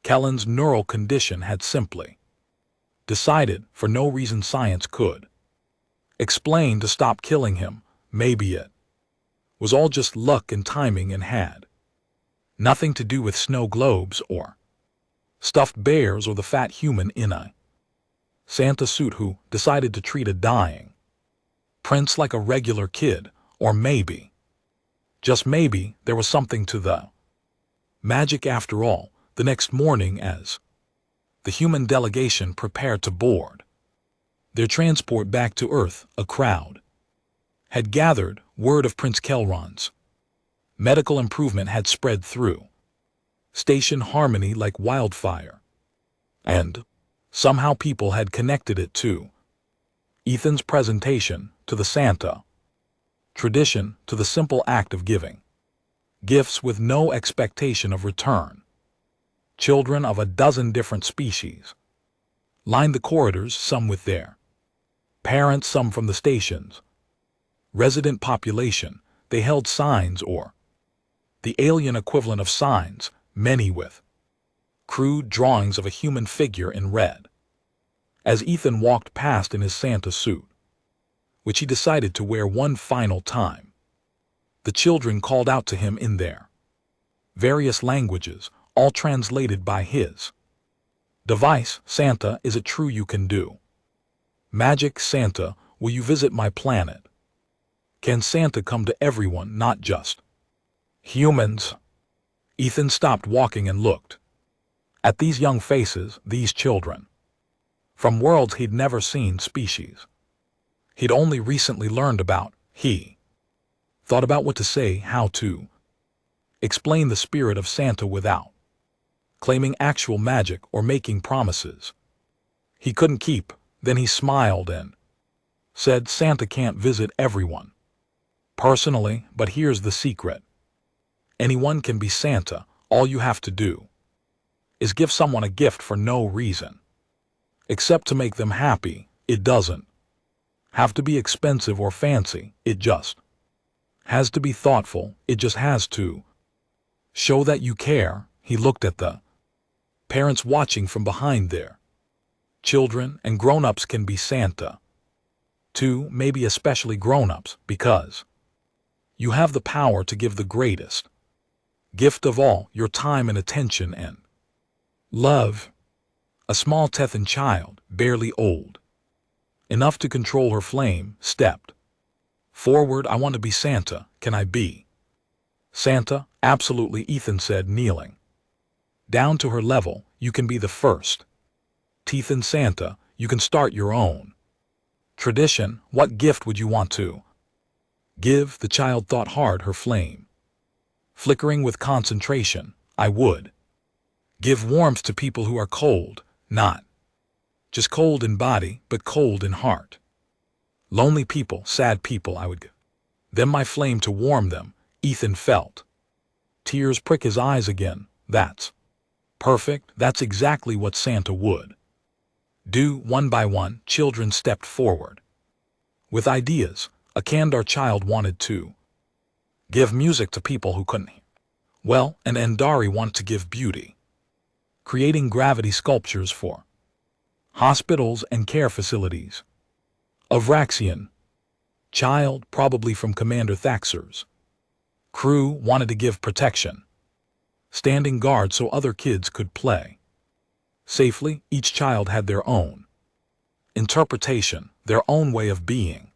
Kellen's neural condition had simply decided, for no reason science could explain, to stop killing him. Maybe it was all just luck and timing, and had nothing to do with snow globes or stuffed bears or the fat human in a Santa suit who decided to treat a dying prince like a regular kid. Or maybe, just maybe, there was something to the magic after all. The next morning, as the human delegation prepared to board their transport back to Earth, a crowd had gathered. Word of Prince Kelron's medical improvement had spread through Station Harmony like wildfire, and somehow people had connected it to Ethan's presentation, to the Santa tradition, to the simple act of giving gifts with no expectation of return. Children of a dozen different species lined the corridors, some with their parents, some from the station's resident population. They held signs, or the alien equivalent of signs, many with crude drawings of a human figure in red. As Ethan walked past in his Santa suit, which he decided to wear one final time, the children called out to him in their various languages, all translated by his device. Santa, is it true you can do magic? Santa, will you visit my planet? Can Santa come to everyone, not just humans? Ethan stopped walking and looked at these young faces, these children from worlds he'd never seen, species he'd only recently learned about. He thought about what to say, how to explain the spirit of Santa without claiming actual magic or making promises he couldn't keep. Then he smiled and said, Santa can't visit everyone personally, but here's the secret. Anyone can be Santa. All you have to do is give someone a gift for no reason except to make them happy. It doesn't have to be expensive or fancy. It just has to be thoughtful. It just has to show that you care. He looked at the parents watching from behind there. Children and grown-ups can be Santa too, maybe especially grown-ups, because you have the power to give the greatest gift of all, your time and attention and love. A small Tethan child, barely old enough to control her flame, stepped forward. I want to be Santa. Can I be Santa? Absolutely, Ethan said, kneeling down to her level. You can be the first Tethan Santa. You can start your own Tradition, what gift would you want to give? The child thought hard, her flame flickering with concentration. I would give warmth to people who are cold, not just cold in body, but cold in heart. Lonely people, sad people, I would give them my flame to warm them. Ethan felt tears prick his eyes again. That's perfect. That's exactly what Santa would do. One by one, children stepped forward with ideas. A Kandar child wanted to give music to people who couldn't hear well, and Andari wanted to give beauty, creating gravity sculptures for hospitals and care facilities. A Vraxian child, probably from Commander Thaxer's crew, wanted to give protection, standing guard so other kids could play safely. Each child had their own interpretation, their own way of being.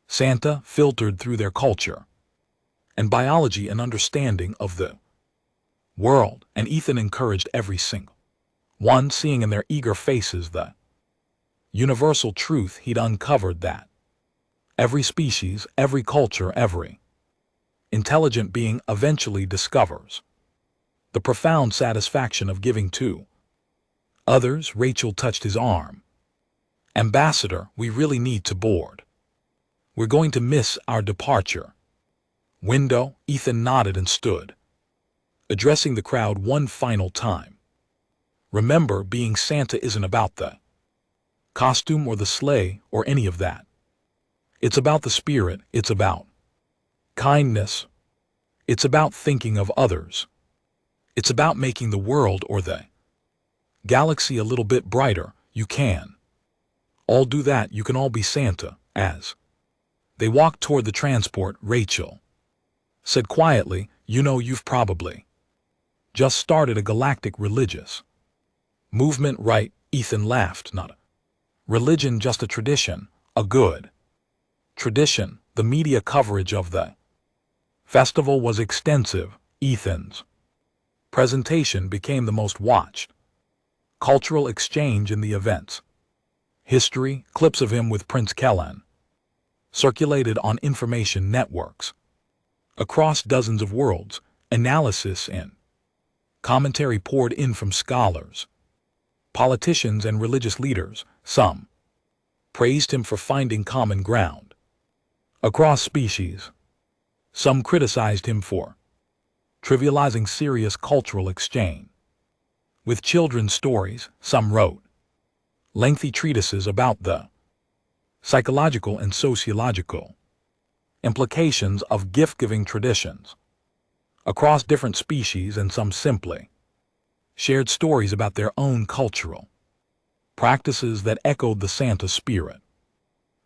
Santa filtered through their culture and biology and understanding of the world, and Ethan encouraged every single one, seeing in their eager faces the universal truth he'd uncovered, that every species, every culture, every intelligent being eventually discovers the profound satisfaction of giving to others. Rachel touched his arm. Ambassador, we really need to board. We're going to miss our departure window. Ethan nodded and stood, addressing the crowd one final time. Remember, being Santa isn't about the costume or the sleigh or any of that. It's about the spirit. It's about kindness. It's about thinking of others. It's about making the world or the galaxy a little bit brighter. You can all do that. You can all be Santa. As they walked toward the transport, Rachel said quietly, you know, you've probably just started a galactic religious movement, right? Ethan laughed. Not a religion, just a tradition, a good tradition. The media coverage of the festival was extensive. Ethan's presentation became the most watched cultural exchange in the event's history. Clips of him with Prince Kellan circulated on information networks across dozens of worlds. Analysis and commentary poured in from scholars, politicians, and religious leaders. Some praised him for finding common ground across species. Some criticized him for trivializing serious cultural exchange with children's stories. Some wrote lengthy treatises about the psychological and sociological implications of gift-giving traditions across different species, and some simply shared stories about their own cultural practices that echoed the Santa spirit.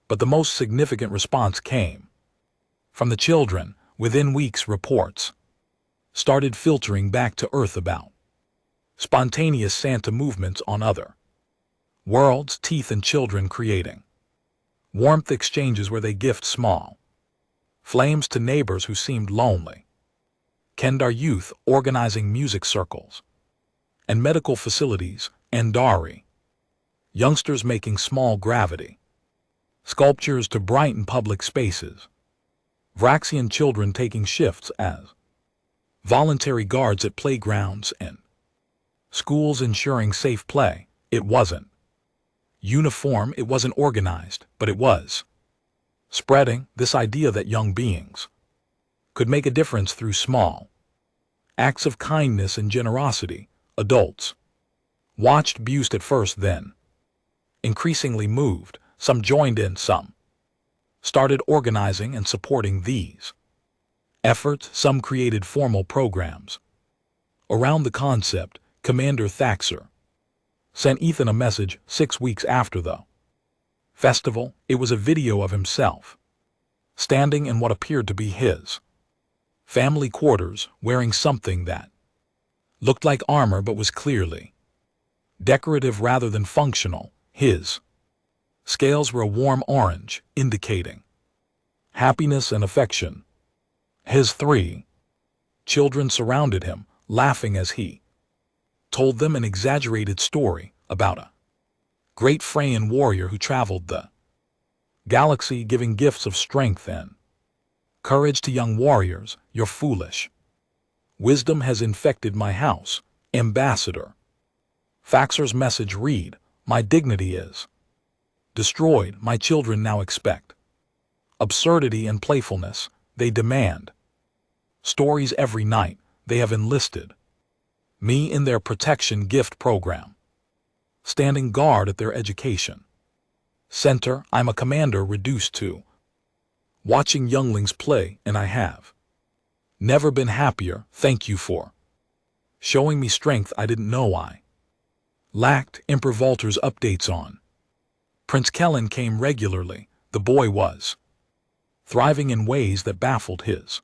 But the most significant response came from the children. Within weeks, reports started filtering back to Earth about spontaneous Santa movements on other worlds. Teeth and children creating warmth exchanges where they gift small flames to neighbors who seemed lonely. Kandar youth organizing music circles and medical facilities. Andari youngsters making small gravity sculptures to brighten public spaces. Vraxian children taking shifts as voluntary guards at playgrounds and schools, ensuring safe play. It wasn't uniform, it wasn't organized, but it was spreading. This idea that young beings could make a difference through small acts of kindness and generosity. Adults watched, bemused at first, then increasingly moved. Some joined in, some started organizing and supporting these efforts. Some created formal programs around the concept. Commander Thaxer sent Ethan a message 6 weeks after the festival. It was a video of himself standing in what appeared to be his family quarters, wearing something that looked like armor but was clearly decorative rather than functional. His scales were a warm orange, indicating happiness and affection. His 3 children surrounded him, laughing as he told them an exaggerated story about a great Freyan warrior who traveled the Galaxy giving gifts of strength and courage to young warriors, you're foolish. Wisdom has infected my house, ambassador. Faxer's message read, my dignity is destroyed, my children now expect absurdity and playfulness, they demand stories every night, they have enlisted me in their protection gift program, standing guard at their education center. I'm a commander reduced to watching younglings play, and I have never been happier. Thank you for showing me strength I didn't know I lacked. Emperor Walter's updates on Prince Kellen came regularly. The boy was thriving in ways that baffled his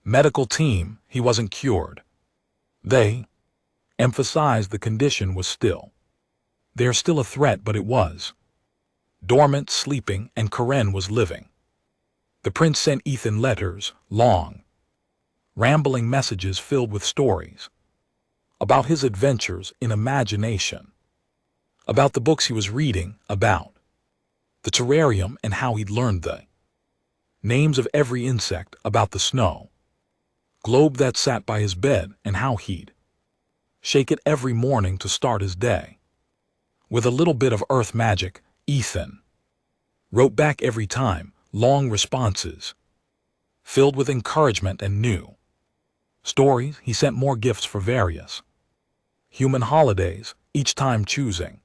medical team. He wasn't cured. They emphasized the condition was still there, still a threat, but it was dormant, sleeping, and Karen was living. The prince sent Ethan letters, long, rambling messages filled with stories about his adventures in imagination, about the books he was reading, about the terrarium and how he'd learned the names of every insect, about the snow globe that sat by his bed and how he'd shake it every morning to start his day. With a little bit of earth magic, Ethan wrote back every time, long responses filled with encouragement and new stories. He sent more gifts for various human holidays, each time choosing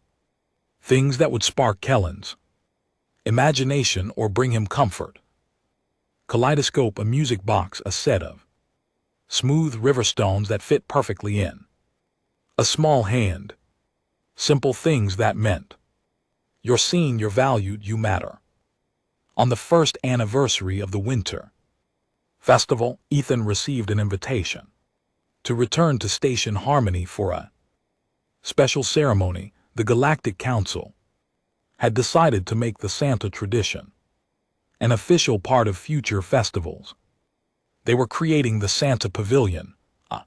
things that would spark Kellen's imagination or bring him comfort. Kaleidoscope, a music box, a set of smooth river stones that fit perfectly in a small hand. Simple things that meant you're seen, you're valued, you matter. On the first anniversary of the winter festival, Ethan received an invitation to return to Station Harmony for a special ceremony. The Galactic Council had decided to make the Santa tradition an official part of future festivals. They were creating the Santa Pavilion, a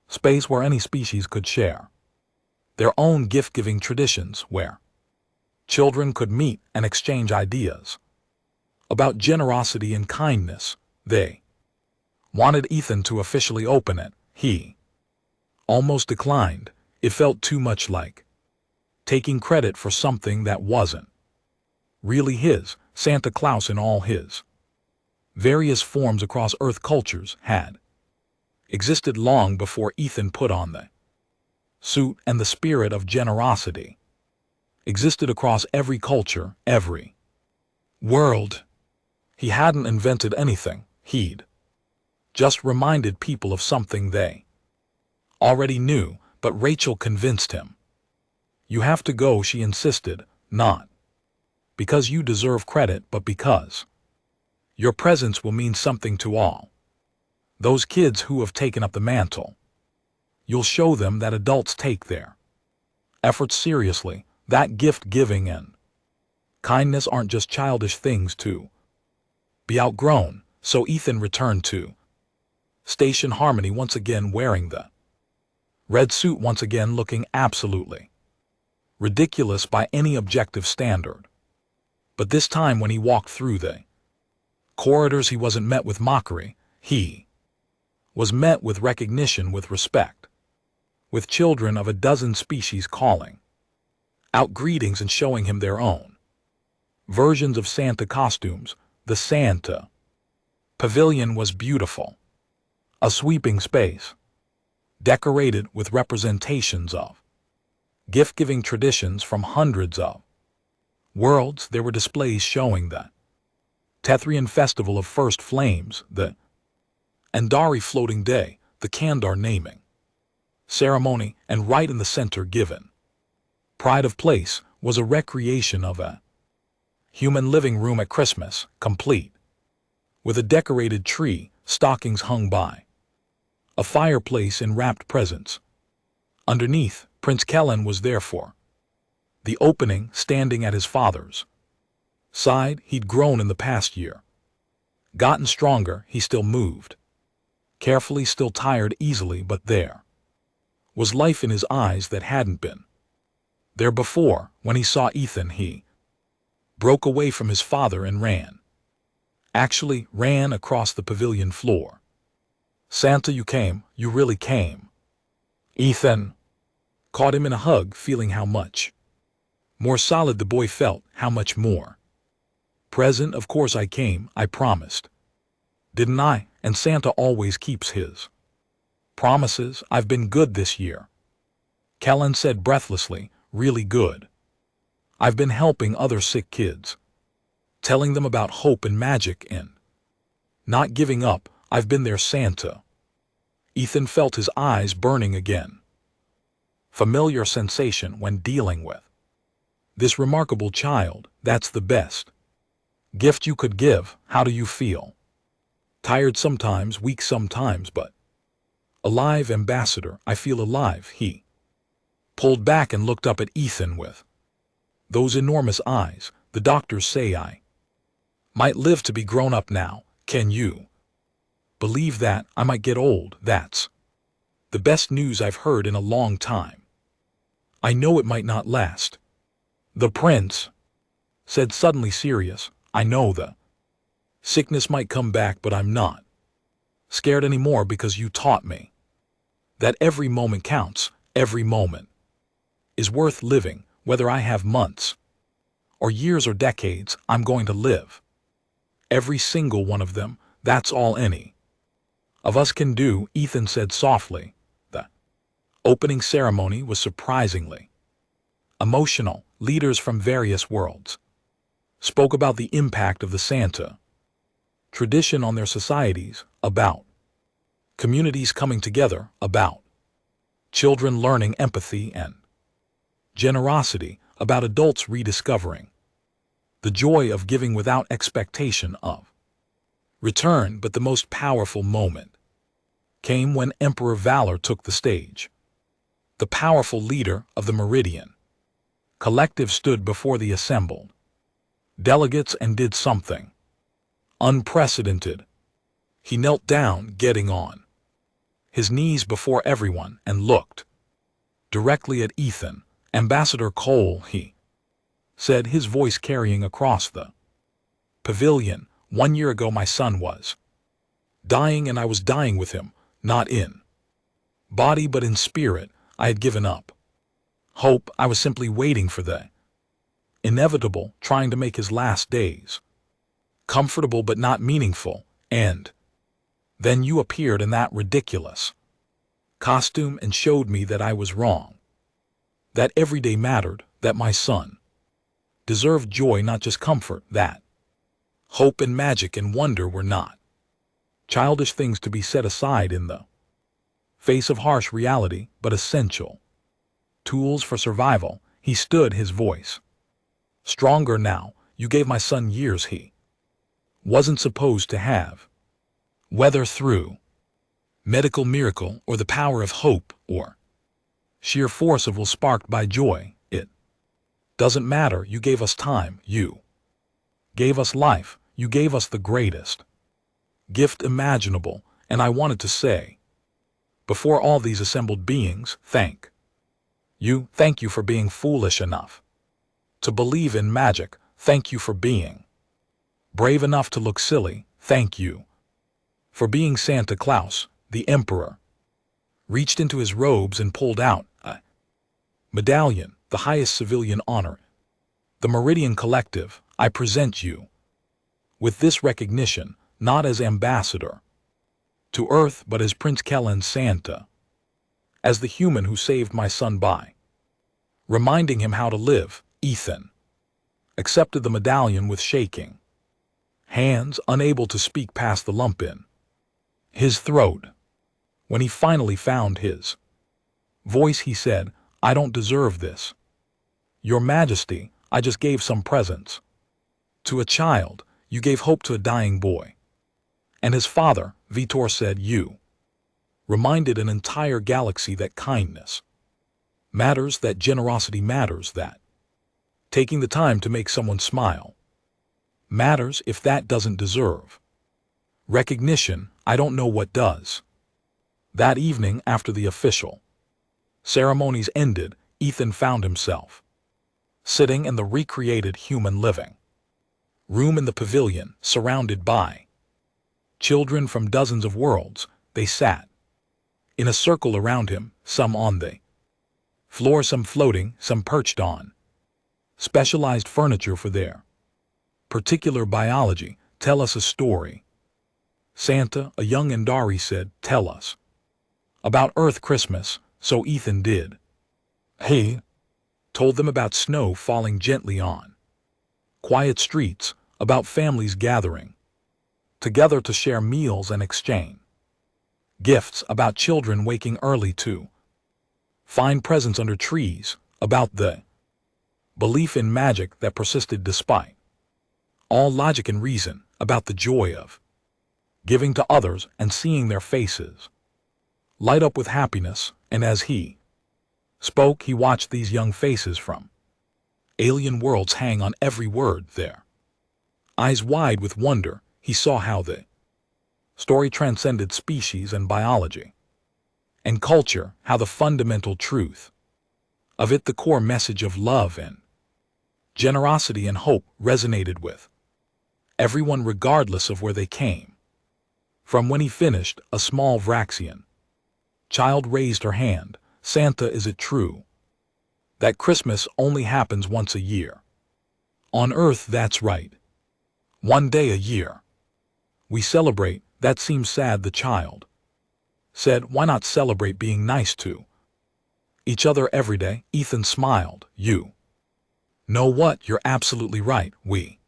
space where any species could share their own gift-giving traditions, where children could meet and exchange ideas about generosity and kindness. They wanted Ethan to officially open it. He almost declined. It felt too much like taking credit for something that wasn't really his. Santa Claus in all his various forms across Earth cultures had existed long before Ethan put on the suit, and the spirit of generosity existed across every culture, every world. He hadn't invented anything. He'd just reminded people of something they already knew. But Rachel convinced him. You have to go, she insisted, not because you deserve credit, but because your presence will mean something to all those kids who have taken up the mantle. You'll show them that adults take their efforts seriously, that gift-giving and kindness aren't just childish things to be outgrown. So Ethan returned to Station Harmony once again, wearing the red suit, once again looking absolutely ridiculous by any objective standard. But this time when he walked through the corridors, he wasn't met with mockery. He was met with recognition, with respect, with children of a dozen species calling out greetings and showing him their own versions of Santa costumes. The Santa Pavilion was beautiful, a sweeping space decorated with representations of gift-giving traditions from hundreds of worlds. There were displays showing the Tethrian festival of first flames, the Andari floating day, the Kandar naming ceremony, and right in the center, given pride of place, was a recreation of a human living room at Christmas, complete with a decorated tree, stockings hung by a fireplace and wrapped presents. Underneath, Prince Kellen was there for the opening, standing at his father's side. He'd grown in the past year, gotten stronger. He still moved carefully, still tired easily, but there was life in his eyes that hadn't been there before. When he saw Ethan, he broke away from his father and ran. Actually, ran across the pavilion floor. Santa, you came, you really came. Ethan caught him in a hug, feeling how much more solid the boy felt, how much more present. Of course I came, I promised. Didn't I? And Santa always keeps his promises. I've been good this year, Kellen said breathlessly, really good. I've been helping other sick kids, telling them about hope and magic and not giving up. I've been there, Santa. Ethan felt his eyes burning again. Familiar sensation when dealing with this remarkable child. That's the best gift you could give. How do you feel? Tired sometimes, weak sometimes, but alive, Ambassador. I feel alive. He pulled back and looked up at Ethan with those enormous eyes. The doctors say I might live to be grown up now. Can you believe that? I might get old. That's the best news I've heard in a long time. I know it might not last. The prince said, suddenly serious. I know the sickness might come back, but I'm not scared anymore because you taught me that every moment counts. Every moment is worth living, whether I have months or years or decades. I'm going to live every single one of them. That's all any of us can do, Ethan said softly. The opening ceremony was surprisingly emotional. Leaders from various worlds spoke about the impact of the Santa tradition on their societies, about communities coming together, about children learning empathy and generosity, about adults rediscovering the joy of giving without expectation of return. But the most powerful moment came when Emperor Valor took the stage. The powerful leader of the Meridian Collective stood before the assembled delegates and did something unprecedented. He knelt down, getting on his knees before everyone, and looked directly at Ethan. Ambassador Cole, he said, his voice carrying across the pavilion. 1 year ago my son was dying, and I was dying with him, not in body but in spirit. I had given up hope. I was simply waiting for the inevitable, trying to make his last days comfortable but not meaningful. And then you appeared in that ridiculous costume and showed me that I was wrong, that every day mattered, that my son deserved joy, not just comfort, that hope and magic and wonder were not childish things to be set aside in the face of harsh reality, but essential tools for survival. He stood, his voice stronger now. You gave my son years he wasn't supposed to have. Whether through medical miracle or the power of hope or sheer force of will sparked by joy, it doesn't matter. You gave us time. You gave us life. You gave us the greatest gift imaginable. And I wanted to say, before all these assembled beings, thank you for being foolish enough to believe in magic. Thank you for being brave enough to look silly. Thank you for being Santa Claus. The Emperor reached into his robes and pulled out a medallion, the highest civilian honor. The Meridian Collective, I present you with this recognition, not as ambassador to Earth, but as Prince Kellen Santa, as the human who saved my son by reminding him how to live. Ethan accepted the medallion with shaking hands, unable to speak past the lump in his throat. When he finally found his voice, he said, I don't deserve this, Your Majesty. I just gave some presents to a child. You gave hope to a dying boy. And his father, Vitor, said, you reminded an entire galaxy that kindness matters, that generosity matters, that taking the time to make someone smile matters. If that doesn't deserve recognition, I don't know what does. That evening, after the official ceremonies ended, Ethan found himself sitting in the recreated human living Room in the pavilion, surrounded by children from dozens of worlds. They sat in a circle around him, some on the floor, some floating, some perched on specialized furniture for their particular biology. Tell us a story. Santa, a young Andari, said, tell us about Earth Christmas. So Ethan did. He told them about snow falling gently on quiet streets, about families gathering together to share meals and exchange gifts, about children waking early to find presents under trees, about the belief in magic that persisted despite all logic and reason, about the joy of giving to others and seeing their faces light up with happiness. And as he spoke, he watched these young faces from alien worlds hang on every word there. Eyes wide with wonder, he saw how the story transcended species and biology and culture, how the fundamental truth of it, the core message of love and generosity and hope, resonated with everyone regardless of where they came from. When he finished, a small Vraxian child raised her hand. Santa, is it true that Christmas only happens once a year? On Earth, that's right. One day a year. We celebrate. That seems sad, the child said. Why not celebrate being nice to each other every day? Ethan smiled. You know what? You're absolutely right. We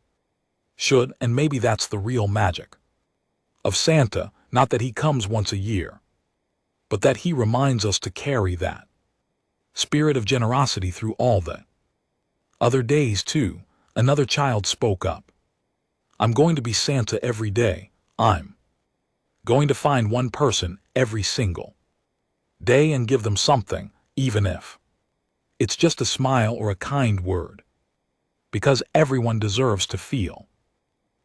should, and maybe that's the real magic of Santa, not that he comes once a year, but that he reminds us to carry that spirit of generosity through all the other days too. Another child spoke up. I'm going to be Santa every day. I'm going to find one person every single day and give them something, even if it's just a smile or a kind word, because everyone deserves to feel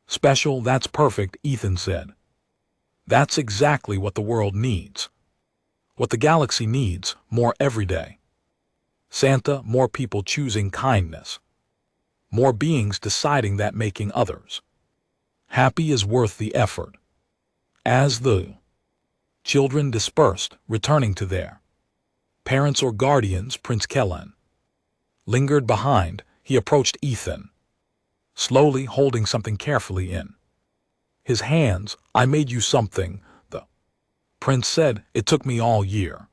special. That's perfect, Ethan said. That's exactly what the world needs. What the galaxy needs, more every day. Santa, more people choosing kindness. More beings deciding that making others happy is worth the effort. As the children dispersed, returning to their parents or guardians, Prince Kellen lingered behind. He approached Ethan, slowly, holding something carefully in his hands. I made you something, the prince said. It took me all year.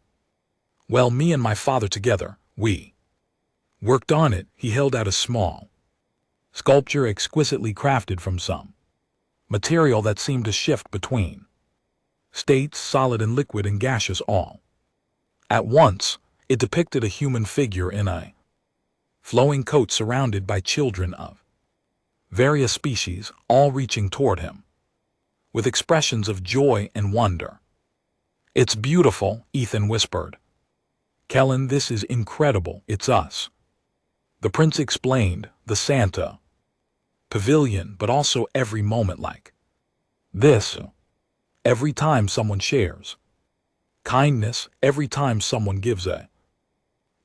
Well, me and my father together, we worked on it. He held out a small sculpture exquisitely crafted from some material that seemed to shift between states, solid and liquid and gaseous all at once. It depicted a human figure in a flowing coat surrounded by children of various species, all reaching toward him with expressions of joy and wonder. It's beautiful, Ethan whispered. Kellen, this is incredible. It's us, the prince explained. The Santa pavilion, but also every moment like this. Every time someone shares kindness, every time someone gives a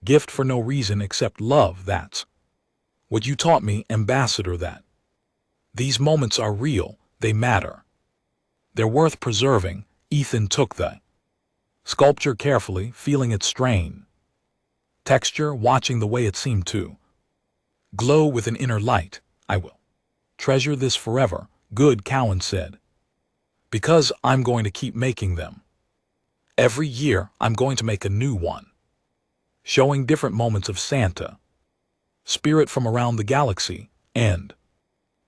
gift for no reason except love. That's what you taught me, Ambassador, that these moments are real, they matter. They're worth preserving. Ethan took the sculpture carefully, feeling its strain, texture, watching the way it seemed to glow with an inner light. I will treasure this forever, good, Cowan said, because I'm going to keep making them. Every year, I'm going to make a new one, showing different moments of Santa spirit from around the galaxy, and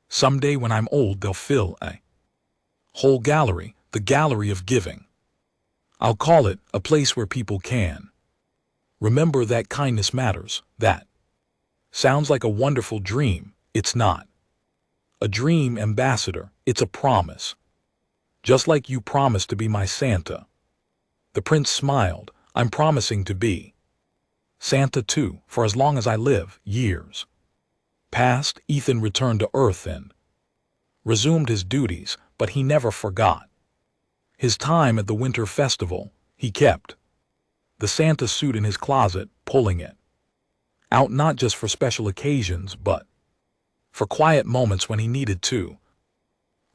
someday when I'm old, they'll fill a whole gallery, the gallery of giving. I'll call it a place where people can remember that kindness matters. That sounds like a wonderful dream. It's not a dream, Ambassador, it's a promise. Just like you promised to be my Santa. The prince smiled. I'm promising to be Santa too, for as long as I live. Years passed. Ethan returned to Earth and resumed his duties, but he never forgot his time at the winter festival. He kept the Santa suit in his closet, pulling it out not just for special occasions, but For quiet moments when he needed to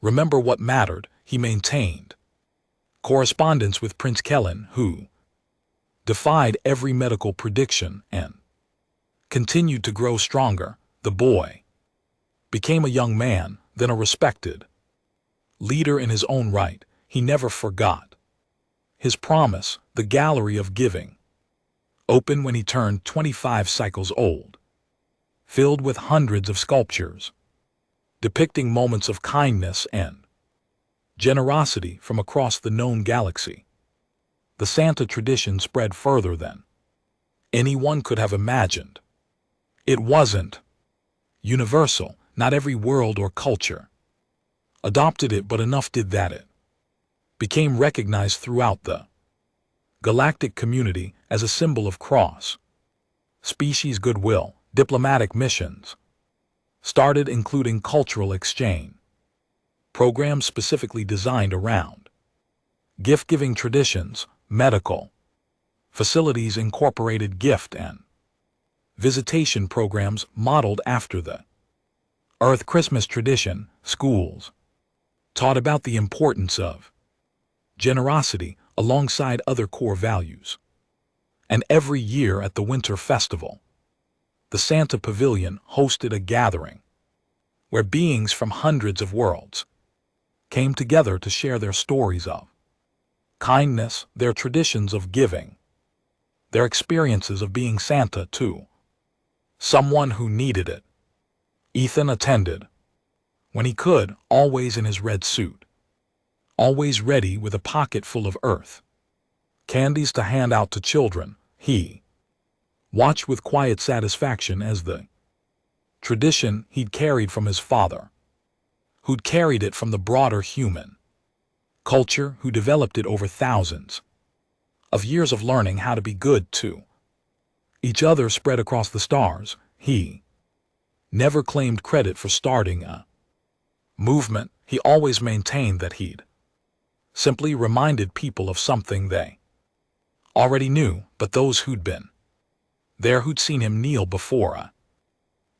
remember what mattered, he maintained correspondence with Prince Kellen, who defied every medical prediction and continued to grow stronger. The boy became a young man, then a respected leader in his own right. He never forgot his promise, the gallery of giving, opened when he turned 25 cycles old, filled with hundreds of sculptures, depicting moments of kindness and generosity from across the known galaxy. The Santa tradition spread further than anyone could have imagined. It wasn't universal, not every world or culture adopted it, but enough did that it became recognized throughout the galactic community as a symbol of cross-species goodwill. Diplomatic missions started, including cultural exchange programs specifically designed around gift-giving traditions. Medical facilities incorporated gift and visitation programs modeled after the Earth Christmas tradition. Schools taught about the importance of generosity alongside other core values. And every year at the Winter Festival, the Santa Pavilion hosted a gathering where beings from hundreds of worlds came together to share their stories of kindness, their traditions of giving, their experiences of being Santa to someone who needed it. Ethan attended when he could, always in his red suit, always ready with a pocket full of earth candies to hand out to children. He watched with quiet satisfaction as the tradition he'd carried from his father, who'd carried it from the broader human culture, who developed it over thousands of years of learning how to be good to each other, spread across the stars. He never claimed credit for starting a movement. He always maintained that he'd simply reminded people of something they already knew, but those who'd been there, who'd seen him kneel before a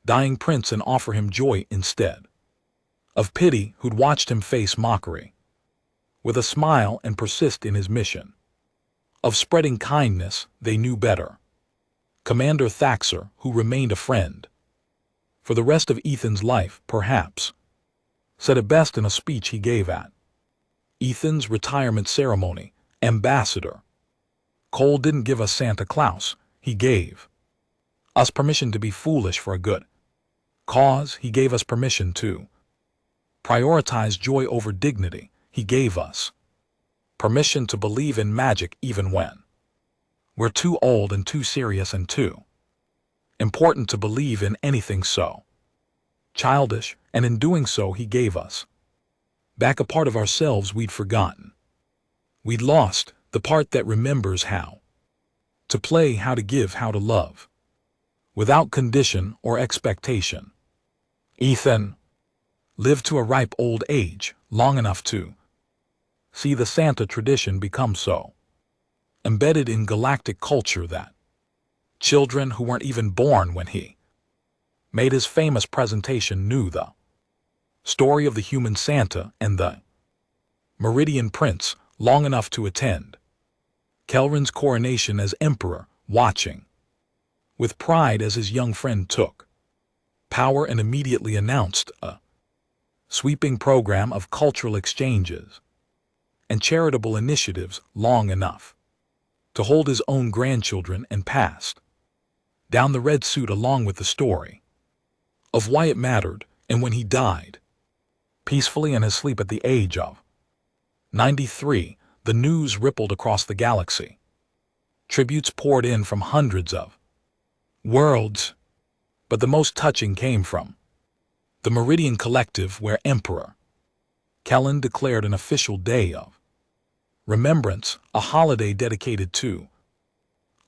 dying prince and offer him joy instead of pity, who'd watched him face mockery with a smile and persist in his mission of spreading kindness. They knew better. Commander Thaxer, who remained a friend for the rest of Ethan's life, perhaps said it best in a speech he gave at Ethan's retirement ceremony. Ambassador Cole didn't give us Santa Claus, he gave us permission to be foolish for a good cause. He gave us permission to prioritize joy over dignity. He gave us permission to believe in magic even when we're too old and too serious and too important to believe in anything so childish, and in doing so he gave us back a part of ourselves we'd forgotten. We'd lost the part that remembers how to play, how to give, how to love, without condition or expectation. Ethan lived to a ripe old age, long enough to see the Santa tradition become so embedded in galactic culture that children who weren't even born when he made his famous presentation knew the story of the human Santa and the Meridian Prince long enough to attend Kelrin's coronation as emperor, watching with pride as his young friend took power and immediately announced a sweeping program of cultural exchanges and charitable initiatives long enough to hold his own grandchildren, and passed down the red suit along with the story of why it mattered. And when he died peacefully in his sleep at the age of 93, the news rippled across the galaxy. Tributes poured in from hundreds of worlds, but the most touching came from the Meridian Collective, where Emperor Kellen declared an official day of remembrance, a holiday dedicated to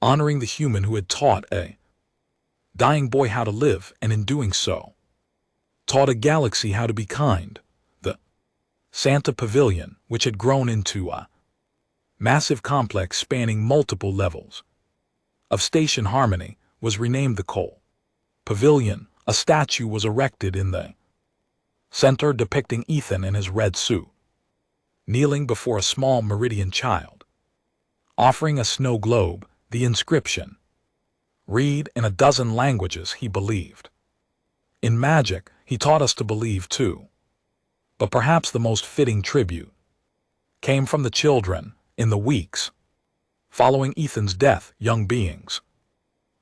honoring the human who had taught a dying boy how to live, and in doing so taught a galaxy how to be kind. The Santa Pavilion, which had grown into a massive complex spanning multiple levels of station harmony, was renamed the Cole Pavilion, A statue was erected in the center depicting Ethan in his red suit, kneeling before a small Meridian child, offering a snow globe. The inscription read in a dozen languages he believed. In magic, he taught us to believe too. But perhaps the most fitting tribute came from the children in the weeks following Ethan's death, young beings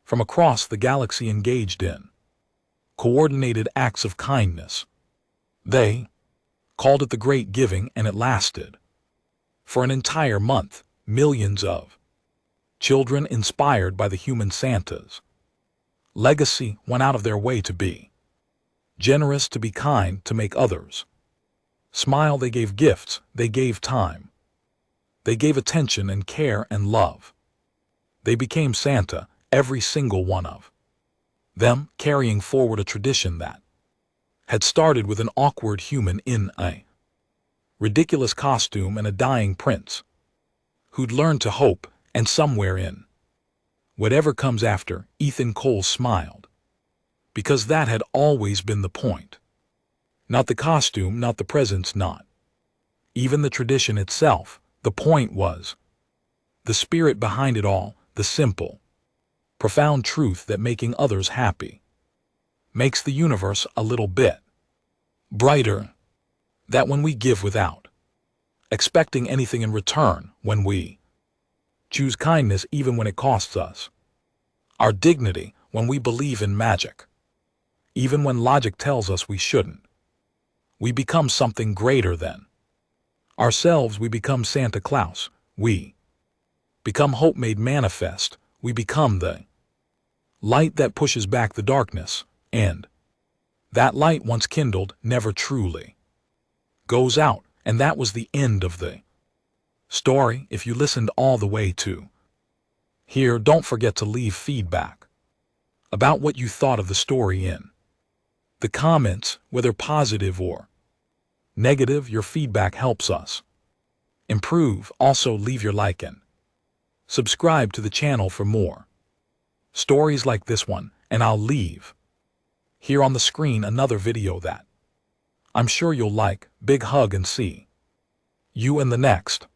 from across the galaxy engaged in coordinated acts of kindness. They called it the Great Giving, and it lasted for an entire month. Millions of children, inspired by the human Santa's legacy, went out of their way to be generous, to be kind, to make others smile. They gave gifts, they gave time, they gave attention and care and love. They became Santa, every single one of them, carrying forward a tradition that had started with an awkward human in a ridiculous costume and a dying prince who'd learned to hope. And somewhere in whatever comes after, Ethan Cole smiled, because that had always been the point. Not the costume, not the presents, not even the tradition itself. The point was the spirit behind it all, the simple, profound truth that making others happy makes the universe a little bit brighter. That when we give without expecting anything in return, when we choose kindness even when it costs us our dignity, when we believe in magic even when logic tells us we shouldn't, we become something greater than ourselves. We become Santa Claus. We become hope made manifest. We become the light that pushes back the darkness, and that light, once kindled, never truly goes out. And that was the end of the story. If you listened all the way to here, don't forget to leave feedback about what you thought of the story in the comments, whether positive or negative. Your feedback helps us improve. Also, leave your like and subscribe to the channel for more stories like this one, and I'll leave here on the screen another video that I'm sure you'll like. Big hug, and see you in the next